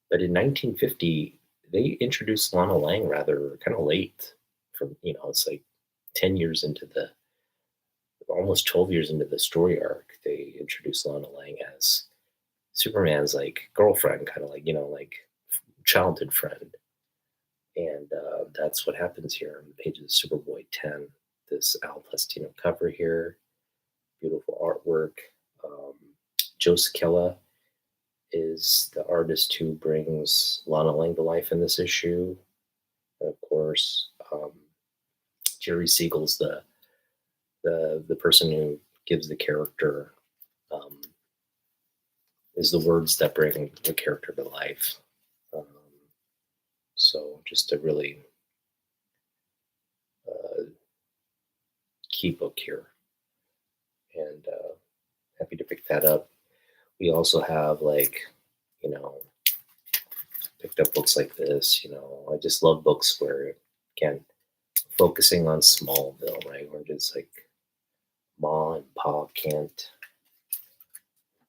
but in 1950, they introduced Lana Lang rather kind of late. It's like 10 years into the almost 12 years into the story arc, they introduced Lana Lang as Superman's like girlfriend, kind of like like childhood friend, and that's what happens here on the page of Superboy 10. This Al Plastino cover here, beautiful artwork. Um, Joe Sikella is the artist who brings Lana Lang to life in this issue. And of course, Jerry Siegel's the person who gives the character um, is the words that bring the character to life. Um, so just a really uh, key book here, and happy to pick that up. We also have you know picked up books like this. I just love books where again focusing on Smallville, right, where it's like Ma and Pa Kent.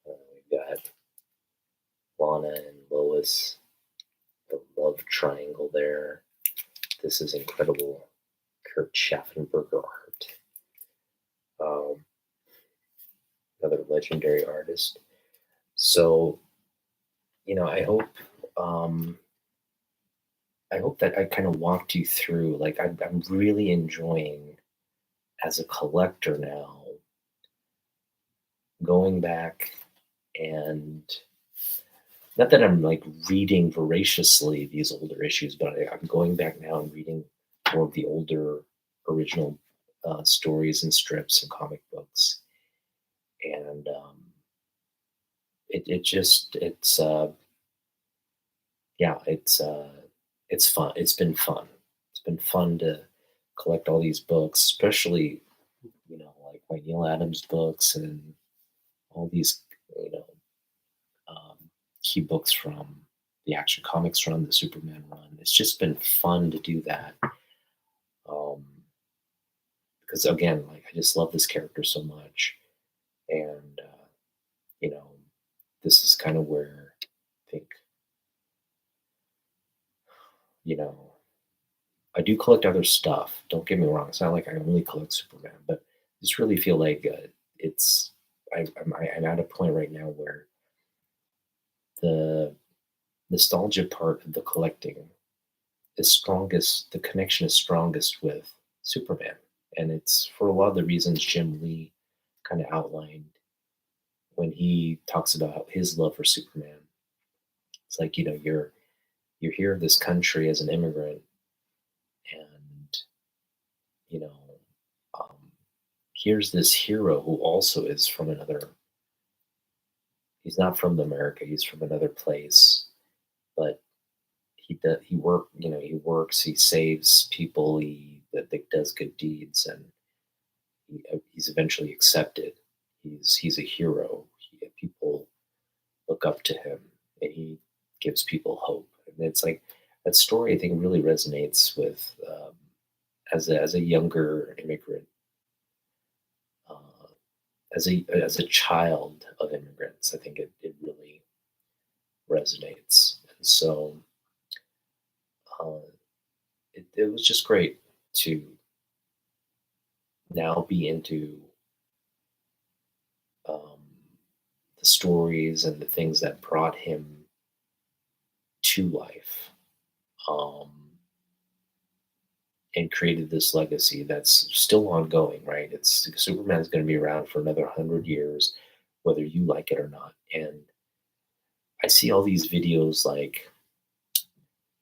We've got Lana and Lois, the love triangle there. This is incredible Kurt Schaffenberger art. Um, Another legendary artist. So, I um, hope that I kind of walked you through. Like, I'm really enjoying as a collector now going back and not that I'm like reading voraciously these older issues, but I'm going back now and reading more of the older original stories and strips and comic books, and it just yeah it's fun. It's been fun. It's been fun to collect all these books, especially like my Neil Adams books and all these you know um, key books from the Action Comics run, the Superman run. It's just been fun to do that. Um, because again, like I just love this character so much, and you know, this is kind of where I think you know I do collect other stuff. Don't get me wrong; it's not like I only collect Superman, but I just really feel like it's I'm at a point right now where the nostalgia part of the collecting is strongest, the connection is strongest with Superman. And it's for a lot of the reasons Jim Lee kind of outlined when he talks about his love for Superman. It's like, you're here in this country as an immigrant and you know, um, here's this hero who also is from another he's not from America, he's from another place, but he works, he saves people, that does good deeds, and he's eventually accepted. He's a hero. People look up to him, and he gives people hope. And it's like that story. I think really resonates with as a younger immigrant, uh, as a child of immigrants. I think it really resonates, and so uh, it was just great to now be into um, the stories and the things that brought him to life, um, and created this legacy that's still ongoing, right? It's Superman's going to be around for another 100 years, whether you like it or not. And I see all these videos like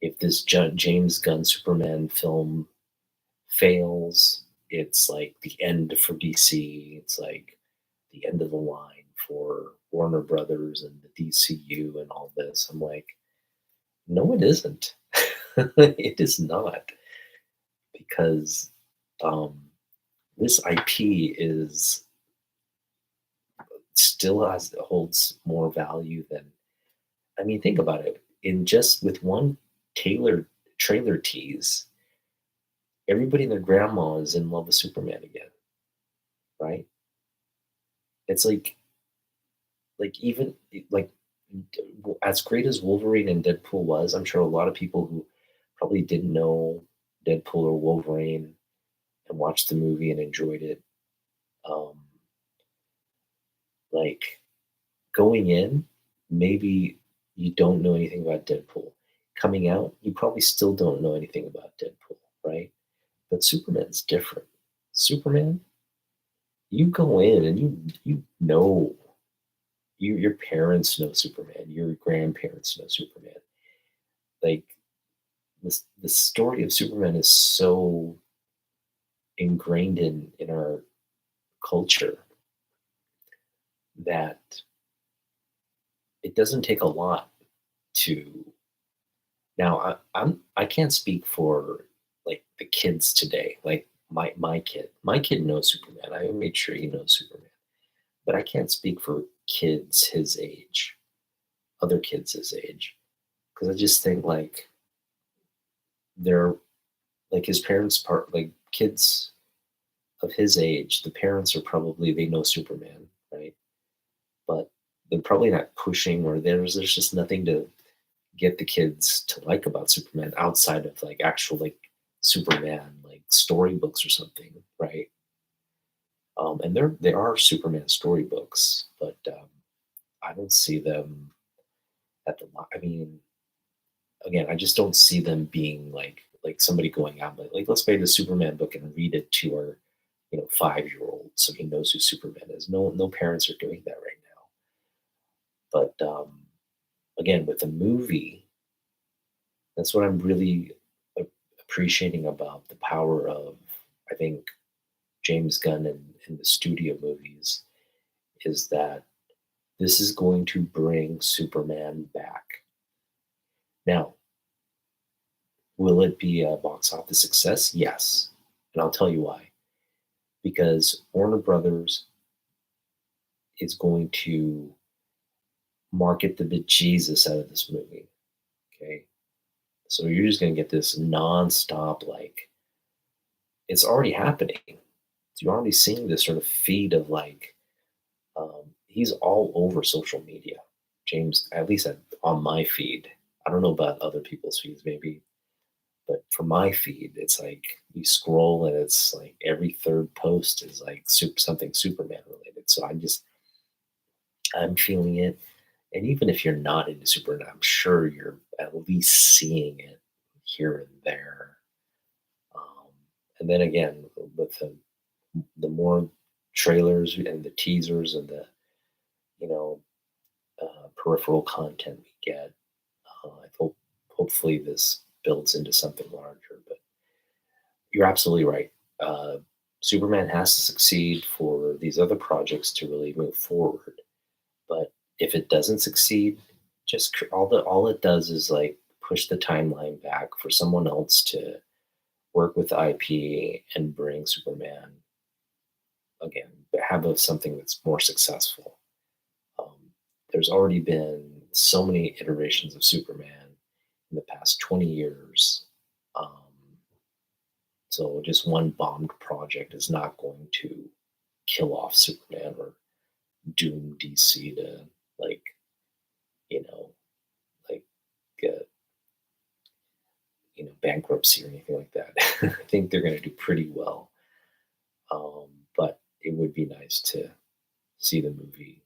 if this James Gunn Superman film fails, it's like the end for DC. It's like the end of the line for Warner Brothers and the DCU and all this. I'm like, no, it isn't. It is not, because um, this IP is still holds more value than. I mean, think about it. in just with one Taylor trailer tease, everybody and their grandma is in love with Superman again, right? It's like even like as great as Wolverine and Deadpool was, I'm sure a lot of people who probably didn't know Deadpool or Wolverine and watched the movie and enjoyed it. Um, like going in, maybe you don't know anything about Deadpool. Coming out, you probably still don't know anything about Deadpool, right? But Superman's different. Superman, you go in and you know your parents know Superman, your grandparents know Superman. Like the story of Superman is so ingrained in our culture that it doesn't take a lot to now I can't speak for like the kids today, like my kid knows Superman. I made sure he knows Superman, but I can't speak for kids his age, other kids his age, because I just think like they're like his parents part like kids of his age, the parents are probably they know Superman, right? But they're probably not pushing or there's just nothing to get the kids to like about Superman outside of like actual like Superman like storybooks or something, right? And there are Superman storybooks, but I don't see them at the. I mean, again, I just don't see them being like somebody going out like let's buy the Superman book and read it to our 5-year old so he knows who Superman is. No parents are doing that right now. But again, with the movie, that's what I'm really appreciating about the power of I think James Gunn and the studio movies is that this is going to bring Superman back. Now, will it be a box office success? Yes. And I'll tell you why. Because Warner Brothers is going to market the bejesus out of this movie. Okay. So you're just going to get this nonstop, like, it's already happening. You're already seeing this sort of feed of like, he's all over social media. James, at least on my feed. I don't know about other people's feeds, maybe. But for my feed, it's like you scroll and it's like every third post is like something Superman related. So I'm feeling it. And even if you're not into Superman, I'm sure you're at least seeing it here and there. Um, and then again, with the more trailers and the teasers and the you know peripheral content we get, I hope hopefully this builds into something larger. But you're absolutely right. Uh, Superman has to succeed for these other projects to really move forward. But if it doesn't succeed, just all it does is like push the timeline back for someone else to work with IP and bring Superman again, but have something that's more successful. Um, there's already been so many iterations of Superman in the past 20 years. Um, so just one bombed project is not going to kill off Superman or doom DC to like, you know, like uh, bankruptcy or anything like that. I think they're going to do pretty well. But it would be nice to see the movie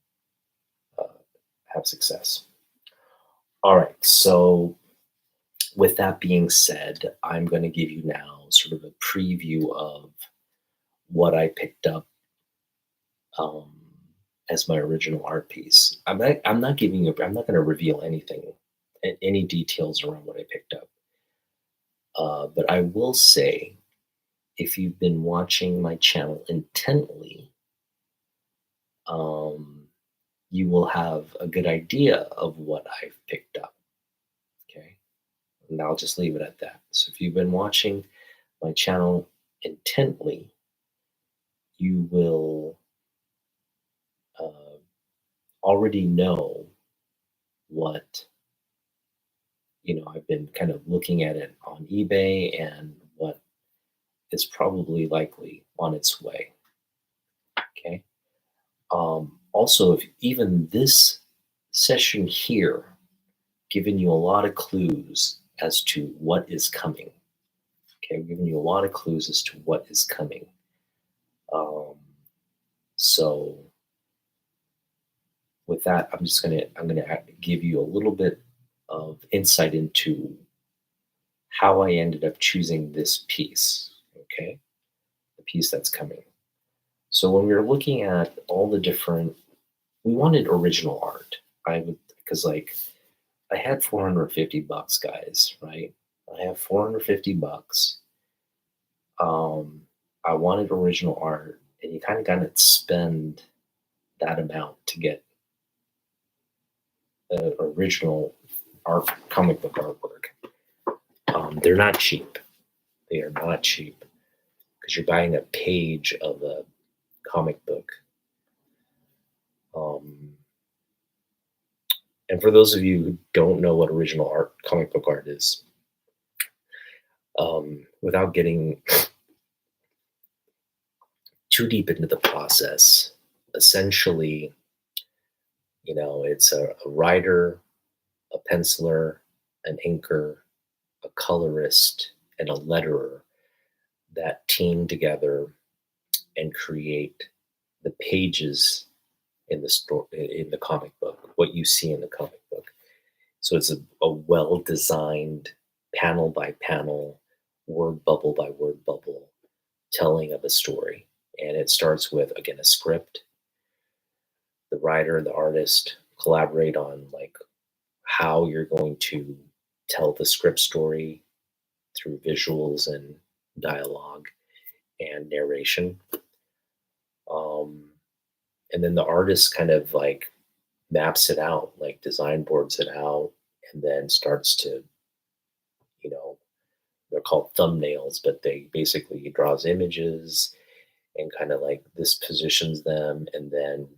uh, have success. All right. So, with that being said, I'm going to give you now sort of a preview of what I picked up um, as my original art piece. I'm not giving you. I'm not going to reveal anything, any details around what I picked up. But I will say, if you've been watching my channel intently, um, you will have a good idea of what I've picked up. Okay. And I'll just leave it at that. So if you've been watching my channel intently, you will uh, already know what I've been kind of looking at it on eBay and what is probably likely on its way. Okay. Also, if even this session here given you a lot of clues as to what is coming. Okay, I've given you a lot of clues as to what is coming. Um, so with that, I'm gonna give you a little bit of insight into how I ended up choosing this piece. Okay, the piece that's coming. So when we were looking at all the different, we wanted original art. I would because like I had $450, guys. Right? I have $450. I wanted original art, and you kind of got to spend that amount to get original art, comic book artwork. They're not cheap. They are not cheap because you're buying a page of a comic book. Um, and for those of you who don't know what original art, comic book art is, without getting too deep into the process, essentially, it's a writer, a penciler, an inker, a colorist, and a letterer that team together and create the pages in the story in the comic book, what you see in the comic book. So it's a well-designed panel by panel, word bubble by word bubble telling of a story. And it starts with again a script. The writer and the artist collaborate on like how you're going to tell the script story through visuals and dialogue and narration. Um, and then the artist kind of like maps it out, like design boards it out, and then starts to, you know, they're called thumbnails, but they basically draws images and kind of like this positions them, and then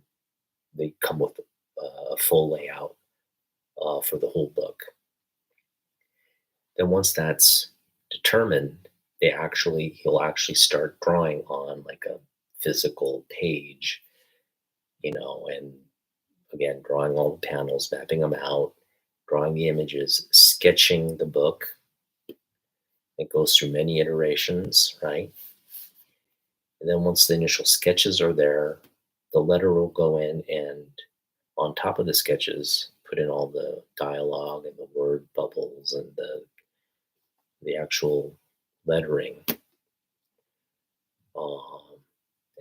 they come with a full layout for the whole book. Then once that's determined, he'll actually start drawing on like a physical page, and again drawing all the panels, mapping them out, drawing the images, sketching the book. It goes through many iterations, right? And then once the initial sketches are there, the letter will go in and on top of the sketches, put in all the dialogue and the word bubbles and the actual lettering. Um,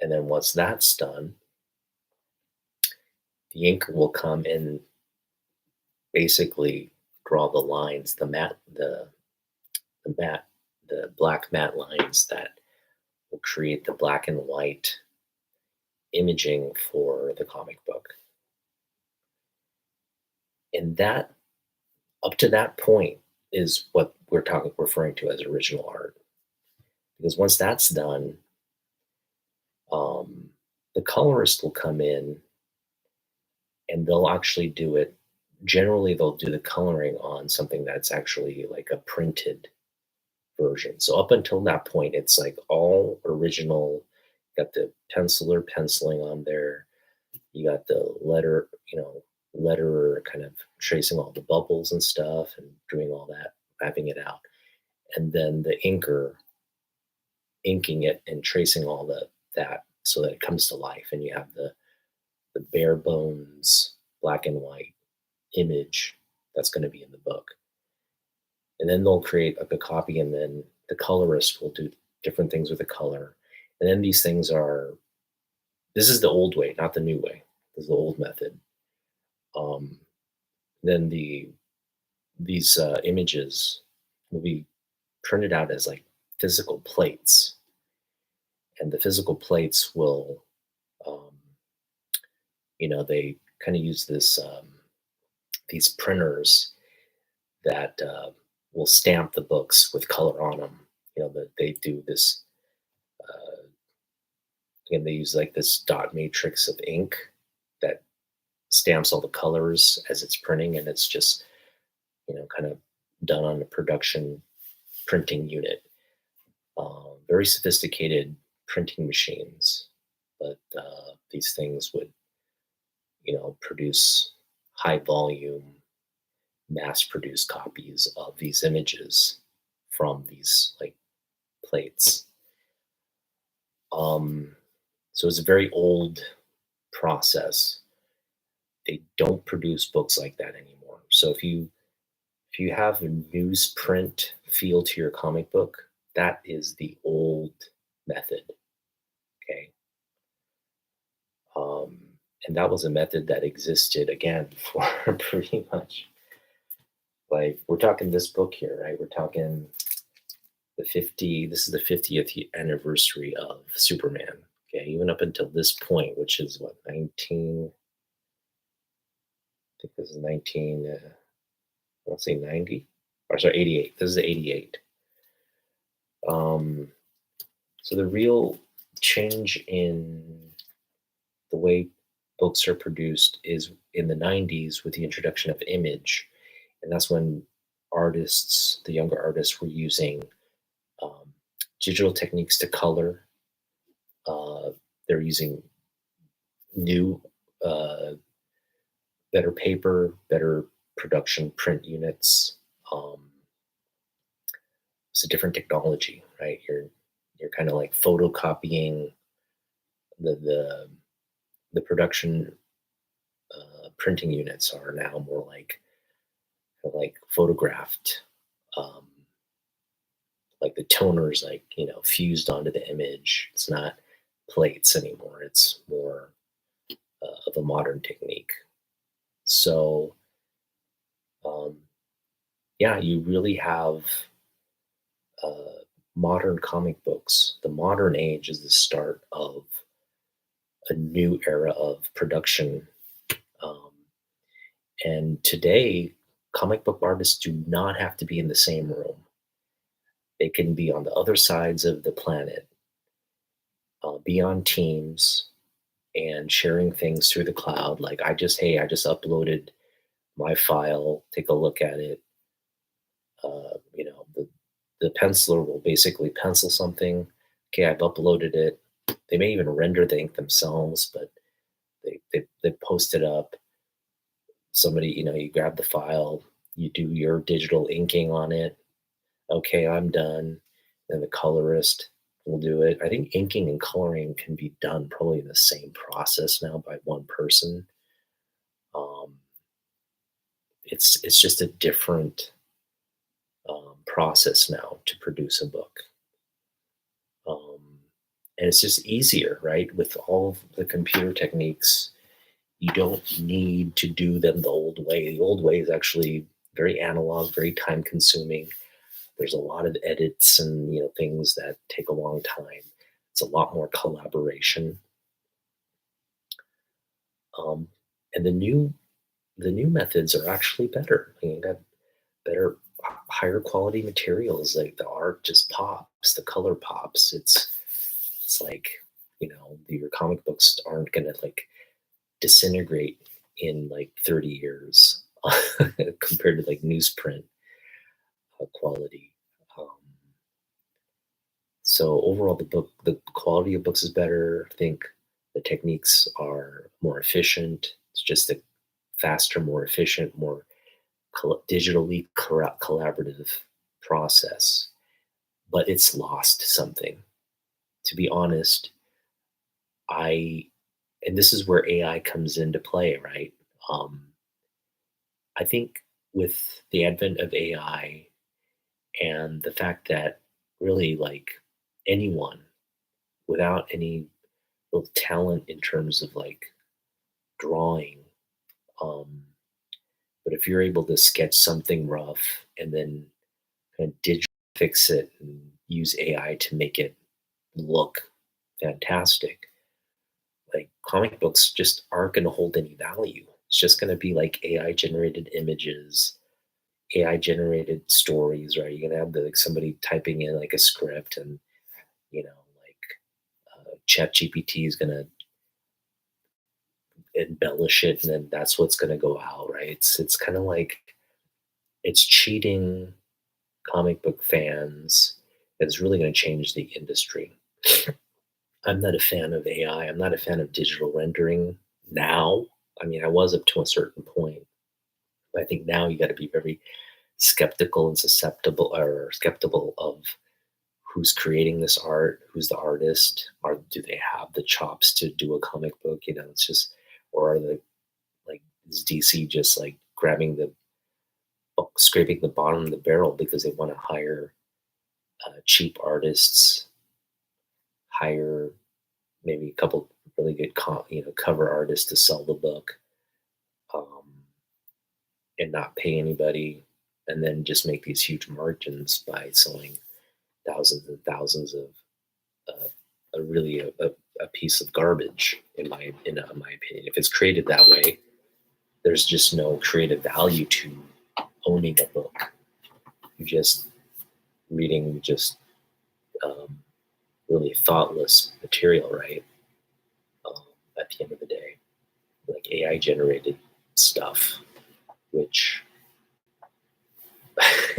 and then once that's done, the inker will come and basically draw the lines, the matte, the black matte lines that will create the black and white imaging for the comic book. And that, up to that point, is what we're referring to as original art. Because once that's done, um, the colorist will come in and they'll actually do it. Generally, they'll do the coloring on something that's actually like a printed version. So up until that point, it's like all original. Got the penciler penciling on there. You got the letterer kind of tracing all the bubbles and stuff and doing all that, mapping it out. And then the inker inking it and tracing all that so that it comes to life. And you have the bare bones black and white image that's going to be in the book. And then they'll create like a copy, and then the colorist will do different things with the color. And then these things are, this is the old way, not the new way. This is the old method. Um, then these images will be printed out as like physical plates, and the physical plates will, um, they kind of use these printers that will stamp the books with color on them. That they do this. Again, they use like this dot matrix of ink that stamps all the colors as it's printing, and it's just kind of done on a production printing unit. Very sophisticated printing machines, but these things would, produce high volume, mass produced copies of these images from these like plates. Um, so it's a very old process. They don't produce books like that anymore. So if you have a newsprint feel to your comic book, that is the old method. Okay. Um, and that was a method that existed again for pretty much, like, we're talking this book here, right? We're talking this is the 50th anniversary of Superman. Okay. Even up until this point, which is what, 19, I think this is 19, let's say 90, or sorry, 88. This is 88. Um, so the real change in the way books are produced is in the 90s with the introduction of image. And that's when the younger artists, were using um, digital techniques to color. They're using new, uh, better paper, better production print units. Um, it's a different technology, right? You're kind of like photocopying the the production printing units are now more like photographed, um, like the toners, like, fused onto the image. It's not plates anymore. It's more of a modern technique. So um, yeah, you really have uh, modern comic books. The modern age is the start of a new era of production. Um, and today, comic book artists do not have to be in the same room. They can be on the other sides of the planet, be on teams and sharing things through the cloud. Like, I just uploaded my file, take a look at it. The penciler will basically pencil something. Okay, I've uploaded it. They may even render the ink themselves, but they post it up. Somebody, you grab the file, you do your digital inking on it. Okay, I'm done. Then the colorist will do it. I think inking and coloring can be done probably in the same process now by one person. Um, it's just a different process now to produce a book. Um, and it's just easier, right? With all of the computer techniques, you don't need to do them the old way. The old way is actually very analog, very time consuming. There's a lot of edits and things that take a long time. It's a lot more collaboration. Um, and the new methods are actually better. You got better, higher quality materials. Like the art just pops, the color pops. It's like, your comic books aren't gonna like disintegrate in like 30 years compared to like newsprint quality. Um, so overall, the quality of books is better. I think the techniques are more efficient. It's just a faster, more efficient, more digitally collaborative process. But it's lost something. To be honest, I and this is where AI comes into play, right? Um, I think with the advent of AI and the fact that really like anyone without any real talent in terms of like drawing, um, but if you're able to sketch something rough and then kind of digitally fix it and use AI to make it look fantastic, like comic books just aren't going to hold any value. It's just going to be like AI generated images, AI generated stories, right? You're going to have like somebody typing in like a script, and like Chat GPT is going to embellish it, and then that's what's going to go out, right? It's kind of like it's cheating comic book fans. It's really going to change the industry. I'm not a fan of AI. I'm not a fan of digital rendering now. I mean, I was up to a certain point. But I think now you got to be very skeptical and susceptible or skeptical of who's creating this art, who's the artist, or do they have the chops to do a comic book? You know, it's just, or are they like, is DC just like grabbing the, scraping the bottom of the barrel because they want to hire cheap artists, hire maybe a couple really good, cover artists to sell the book, um, and not pay anybody, and then just make these huge margins by selling thousands and thousands of a really a piece of garbage in my opinion. If it's created that way, there's just no creative value to owning a book. You're just reading just um, really thoughtless material, right? Um, at the end of the day, like AI generated stuff, which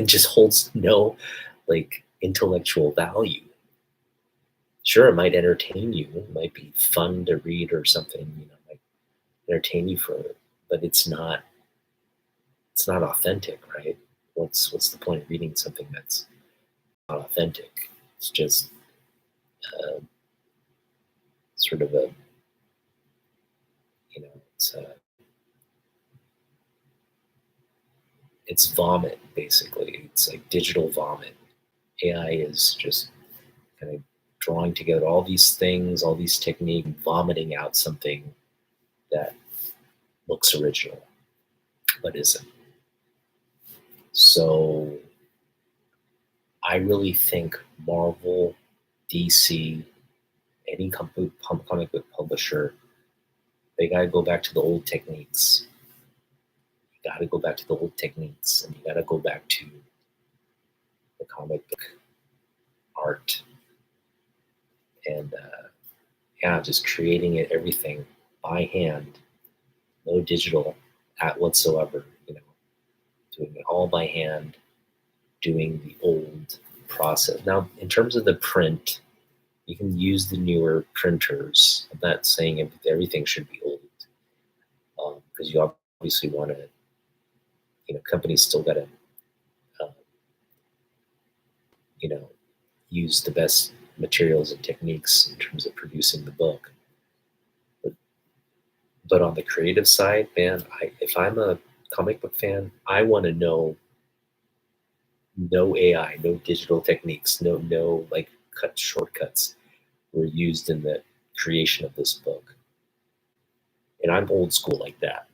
just holds no like intellectual value. Sure, it might entertain you, it might be fun to read or something, might entertain you for, but it's not authentic, right? What's the point of reading something that's not authentic? It's just uh, sort of a, it's it's vomit basically. It's like digital vomit. AI is just kind of drawing together all these things, all these techniques, vomiting out something that looks original but isn't. So I really think Marvel, DC, any comic book publisher, they got to go back to the old techniques. You got to go back to the old techniques, and you got to go back to the comic book art, and yeah, just creating it everything by hand, no digital at whatsoever. Doing it all by hand, doing the old process. Now, in terms of the print, you can use the newer printers. I'm not saying everything should be old, because you obviously want to, companies still got to, uh, you know, use the best materials and techniques in terms of producing the book. But, but on the creative side, man, if I'm a comic book fan, I want to know no AI, no digital techniques, no like cut shortcuts were used in the creation of this book. And I'm old school like that.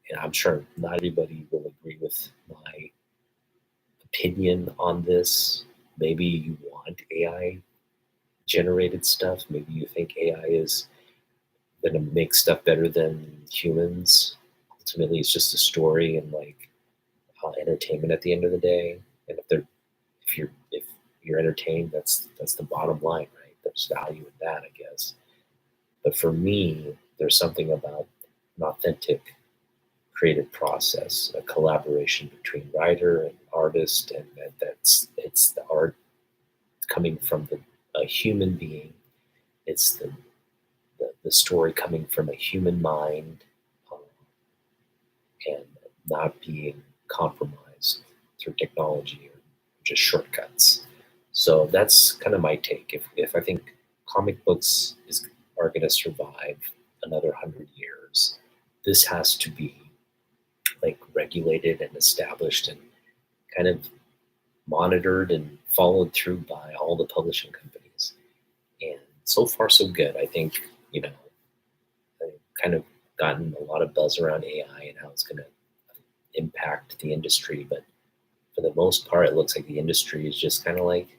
And I'm sure not everybody will agree with my opinion on this. Maybe you want AI generated stuff. Maybe you think AI is going to make stuff better than humans. Ultimately, it's just a story and like entertainment at the end of the day. And if you're entertained, that's the bottom line, right? There's value in that, I guess. But for me, there's something about an authentic creative process, a collaboration between writer and artist, and it's the art coming from a human being. It's the story coming from a human mind, um, and not being compromised through technology or just shortcuts. So that's kind of my take. If I think comic books are going to survive another 100 years, this has to be like regulated and established and kind of monitored and followed through by all the publishing companies. And so far, so good. I think, I've kind of gotten a lot of buzz around AI and how it's going to impact the industry. But for the most part, it looks like the industry is just kind of like,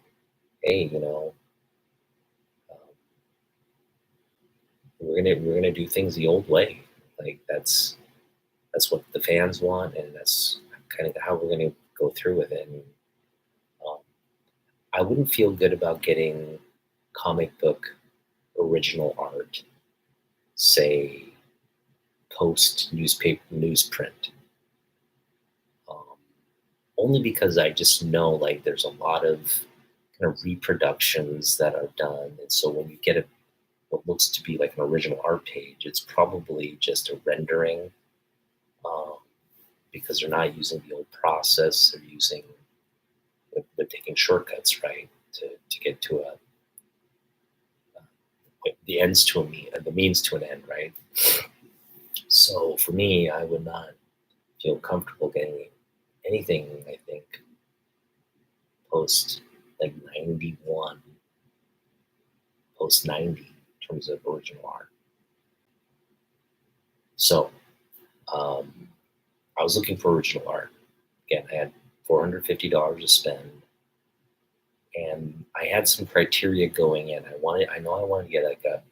hey, um, we're gonna do things the old way. Like that's what the fans want, and that's kind of how we're gonna go through with it. And um, I wouldn't feel good about getting comic book original art, say post newspaper newsprint. Um, only because I just know like there's a lot of kind of reproductions that are done. And so when you get what looks to be like an original art page, it's probably just a rendering, um, because they're not using the old process. They're taking shortcuts, right, to get to the ends to a mean, the means to an end, right? So for me, I would not feel comfortable getting anything, I think, post like 91, post 90 in terms of original art. So um, I was looking for original art. Again, I had $450 to spend, and I had some criteria going in. I know I wanted to get like a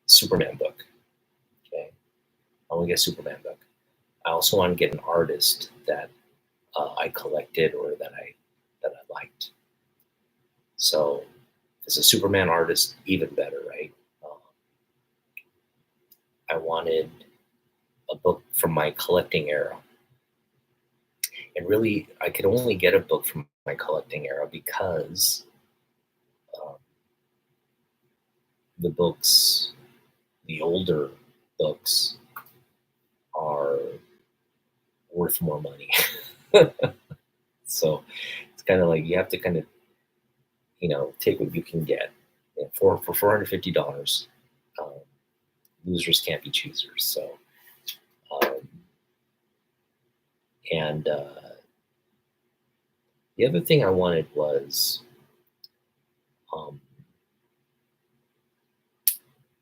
Superman book. Okay, I want to get a Superman book. I also want to get an artist that I collected or that I liked. So, as a Superman artist, even better, right? I wanted a book from my collecting era, and really, I could only get a book from my collecting era because um, the books, the older books, are worth more money. So it's kind of like you have to kind of take what you can get. For $450. Um, Losers can't be choosers. So um, and the other thing I wanted was um,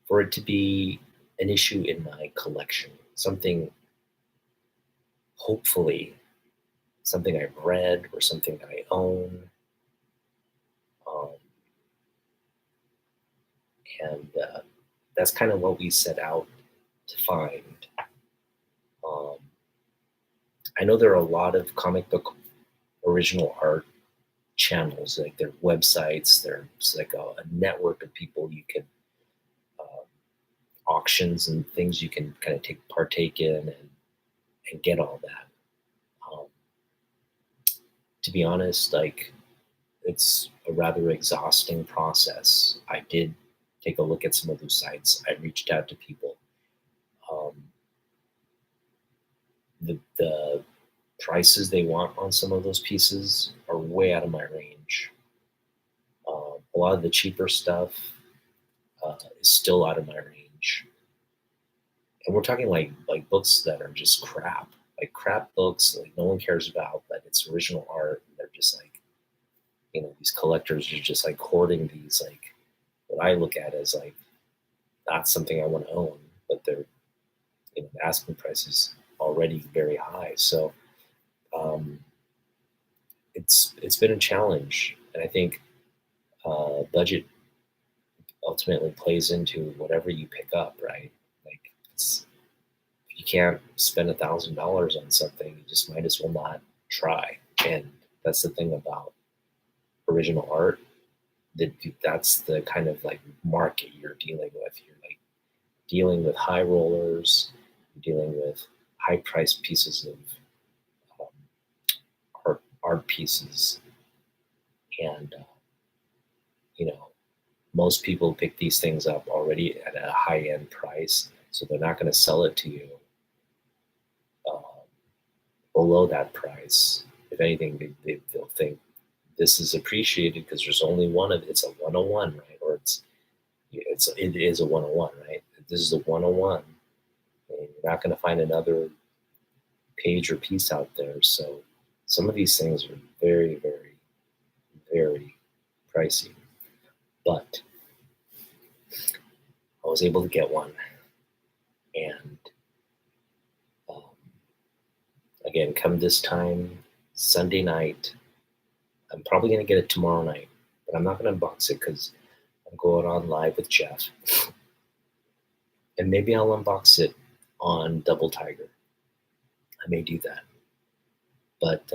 for it to be an issue in my collection, something, hopefully something I've read or something that I own. Um, and that's kind of what we set out to find. Um, I know there are a lot of comic book original art channels, like their websites. There's like a network of people you can uh, auctions and things you can kind of take partake in and get all that. Um, to be honest, like it's a rather exhausting process. I did take a look at some of those sites. I reached out to people. Um, the prices they want on some of those pieces are way out of my range. A lot of the cheaper stuff is still out of my range, and we're talking like books that are just crap, like crap books, like no one cares about, but it's original art. And they're just like, these collectors are just like hoarding these, like what I look at as like not something I want to own, but they're, the asking price is already very high. So um, it's been a challenge, and I think budget ultimately plays into whatever you pick up, right? Like if you can't spend $1,000 on something, you just might as well not try. And that's the thing about original art. That's the kind of like market you're dealing with. You're like dealing with high rollers, you're dealing with high priced pieces of um, art pieces, and you know most people pick these things up already at a high end price, so they're not going to sell it to you um, below that price. If anything, they'll think this is appreciated because there's only one of it's a 101, right? Or it is a 101, right? This is a 101, and you're not going to find another page or piece out there. So some of these things are very, very, very pricey. But I was able to get one, and um, again, come this time Sunday night, I'm probably going to get it tomorrow night, but I'm not going to unbox it because I'm going on live with Jeff, and maybe I'll unbox it on Double Tiger. I may do that, but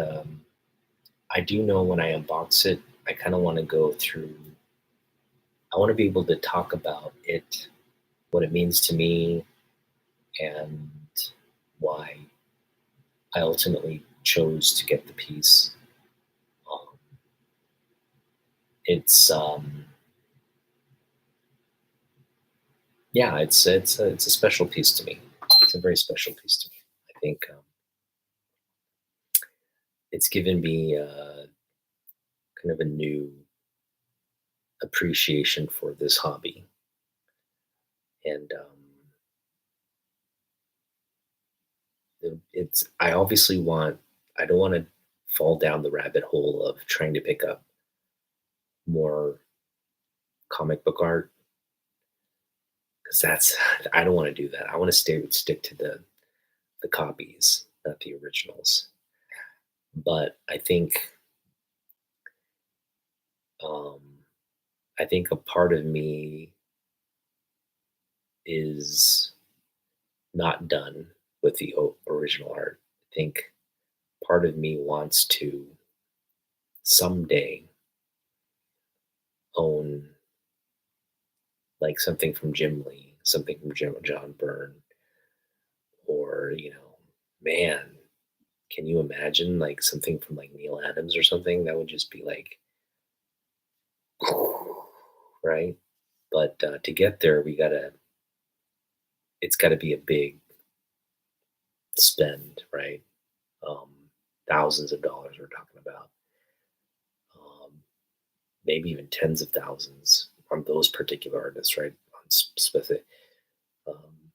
I do know when I unbox it, I kind of want to go through. I want to be able to talk about it, what it means to me, and why I ultimately chose to get the piece. it's yeah, it's a special piece to me. It's a very special piece to me. I think it's given me kind of a new appreciation for this hobby, and it's I obviously want I don't want to fall down the rabbit hole of trying to pick up more comic book art because that's I don't want to do that. I want to stick to the copies, not the originals. But um, I think a part of me is not done with the original art. I think part of me wants to someday own like something from Jim Lee, something from John Byrne, or man, can you imagine like something from like Neil Adams or something? That would just be like, right? But to get there, it's got to be a big spend, right? Um, Thousands of dollars we're talking about, um, maybe even tens of thousands on those particular artists, right? On specific. Um,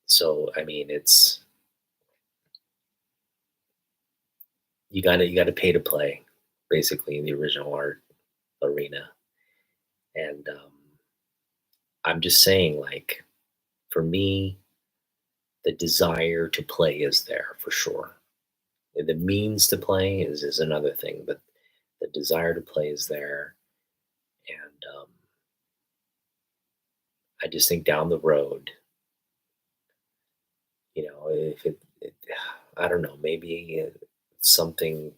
so I mean, it's you gotta pay to play, basically in the original art arena, and I'm just saying, like for me, the desire to play is there for sure. The means to play is another thing, but the desire to play is there, and I just think down the road, if I don't know, maybe something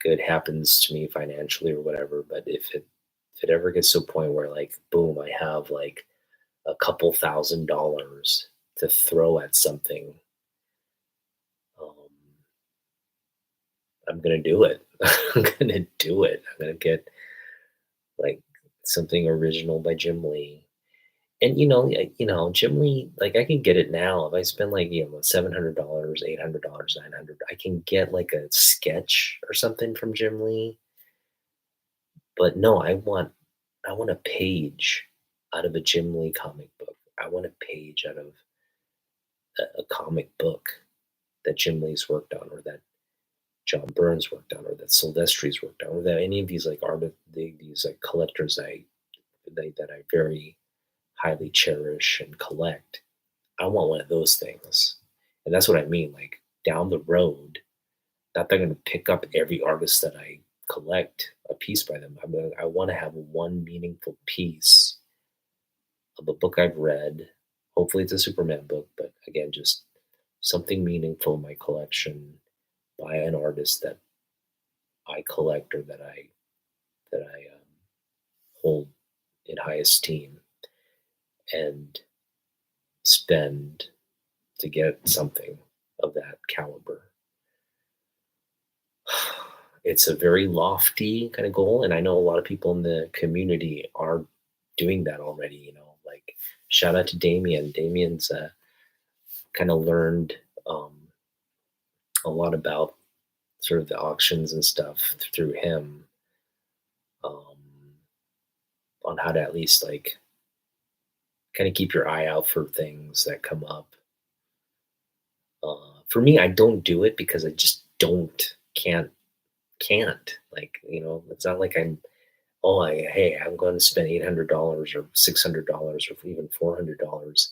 good happens to me financially or whatever, but if it ever gets to a point where like boom, I have like a couple $1,000s to throw at something, um, I'm gonna do it. I'm gonna do it. I'm gonna get like something original by Jim Lee. And Jim Lee, like I can get it now. If I spend like, $700, $800, 900, I can get like a sketch or something from Jim Lee. But no, I want a page out of a Jim Lee comic book. I want a page out of a comic book that Jim Lee's worked on, or that John Burns worked on, or that Silvestri's worked on, or that any of these like these like collectors that I very highly cherish and collect. I want one of those things, and that's what I mean. Like down the road, not that I'm going to pick up every artist that I collect a piece by them. I want to have one meaningful piece of a book I've read. Hopefully, it's a Superman book, but again, just something meaningful in my collection by an artist that I collect, or that I hold in high esteem, and spend to get something of that caliber. It's a very lofty kind of goal, and I know a lot of people in the community are doing that already. Like shout out to Damien. Damien's kind of learned a lot about sort of the auctions and stuff through him, um, on how to at least like kind of keep your eye out for things that come up. For me, I don't do it because I just can't like it's not like hey, I'm going to spend $800 or $600 or even $400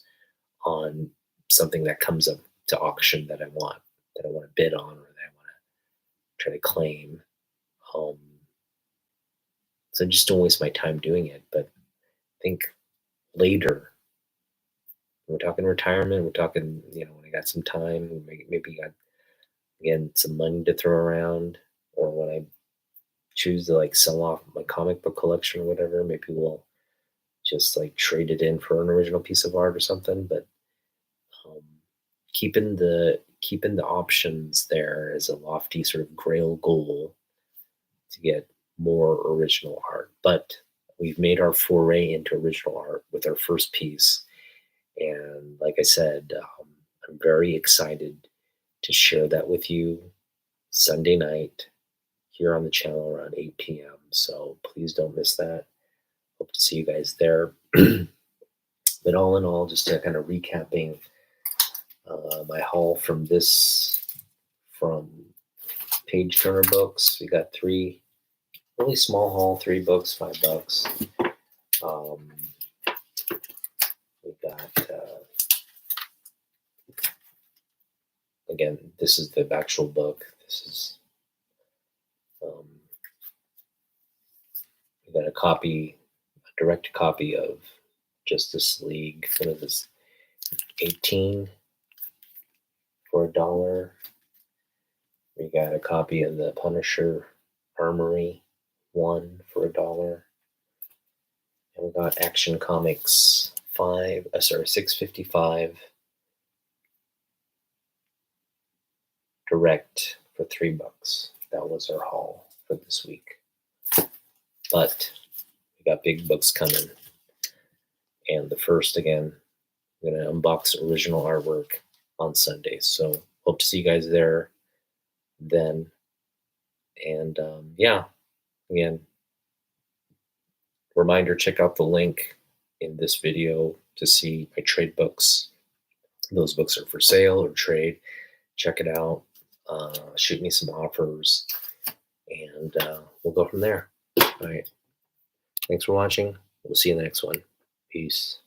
on something that comes up to auction that I want to bid on, or that I want to try to claim. Um, so just don't waste my time doing it. But I think later, we're talking retirement, we're talking, when I got some time, maybe got, again, some money to throw around, or when I choose to like sell off my comic book collection or whatever, maybe we'll just like trade it in for an original piece of art or something. But um, keeping the options there as a lofty sort of grail goal to get more original art. But we've made our foray into original art with our first piece. And like I said, I'm very excited to share that with you Sunday night here on the channel around 8 p.m. So please don't miss that. Hope to see you guys there. But all in all, just kind of recapping my haul from Page Turner Books. We got 3 really small haul, 3 books, $5. We got again, this is the actual book. This is we got a direct copy of Justice League. What is this? 18 for $1. We got a copy of the Punisher Armory 1 for $1. And we got Action Comics 655 direct for $3. That was our haul for this week. But we got big books coming. And the first, again, I'm going to unbox original artwork on Sunday. So hope to see you guys there then. And yeah, again, reminder, check out the link in this video to see my trade books. Those books are for sale or trade. Check it out. Shoot me some offers, and we'll go from there. All right. Thanks for watching. We'll see you in the next one. Peace.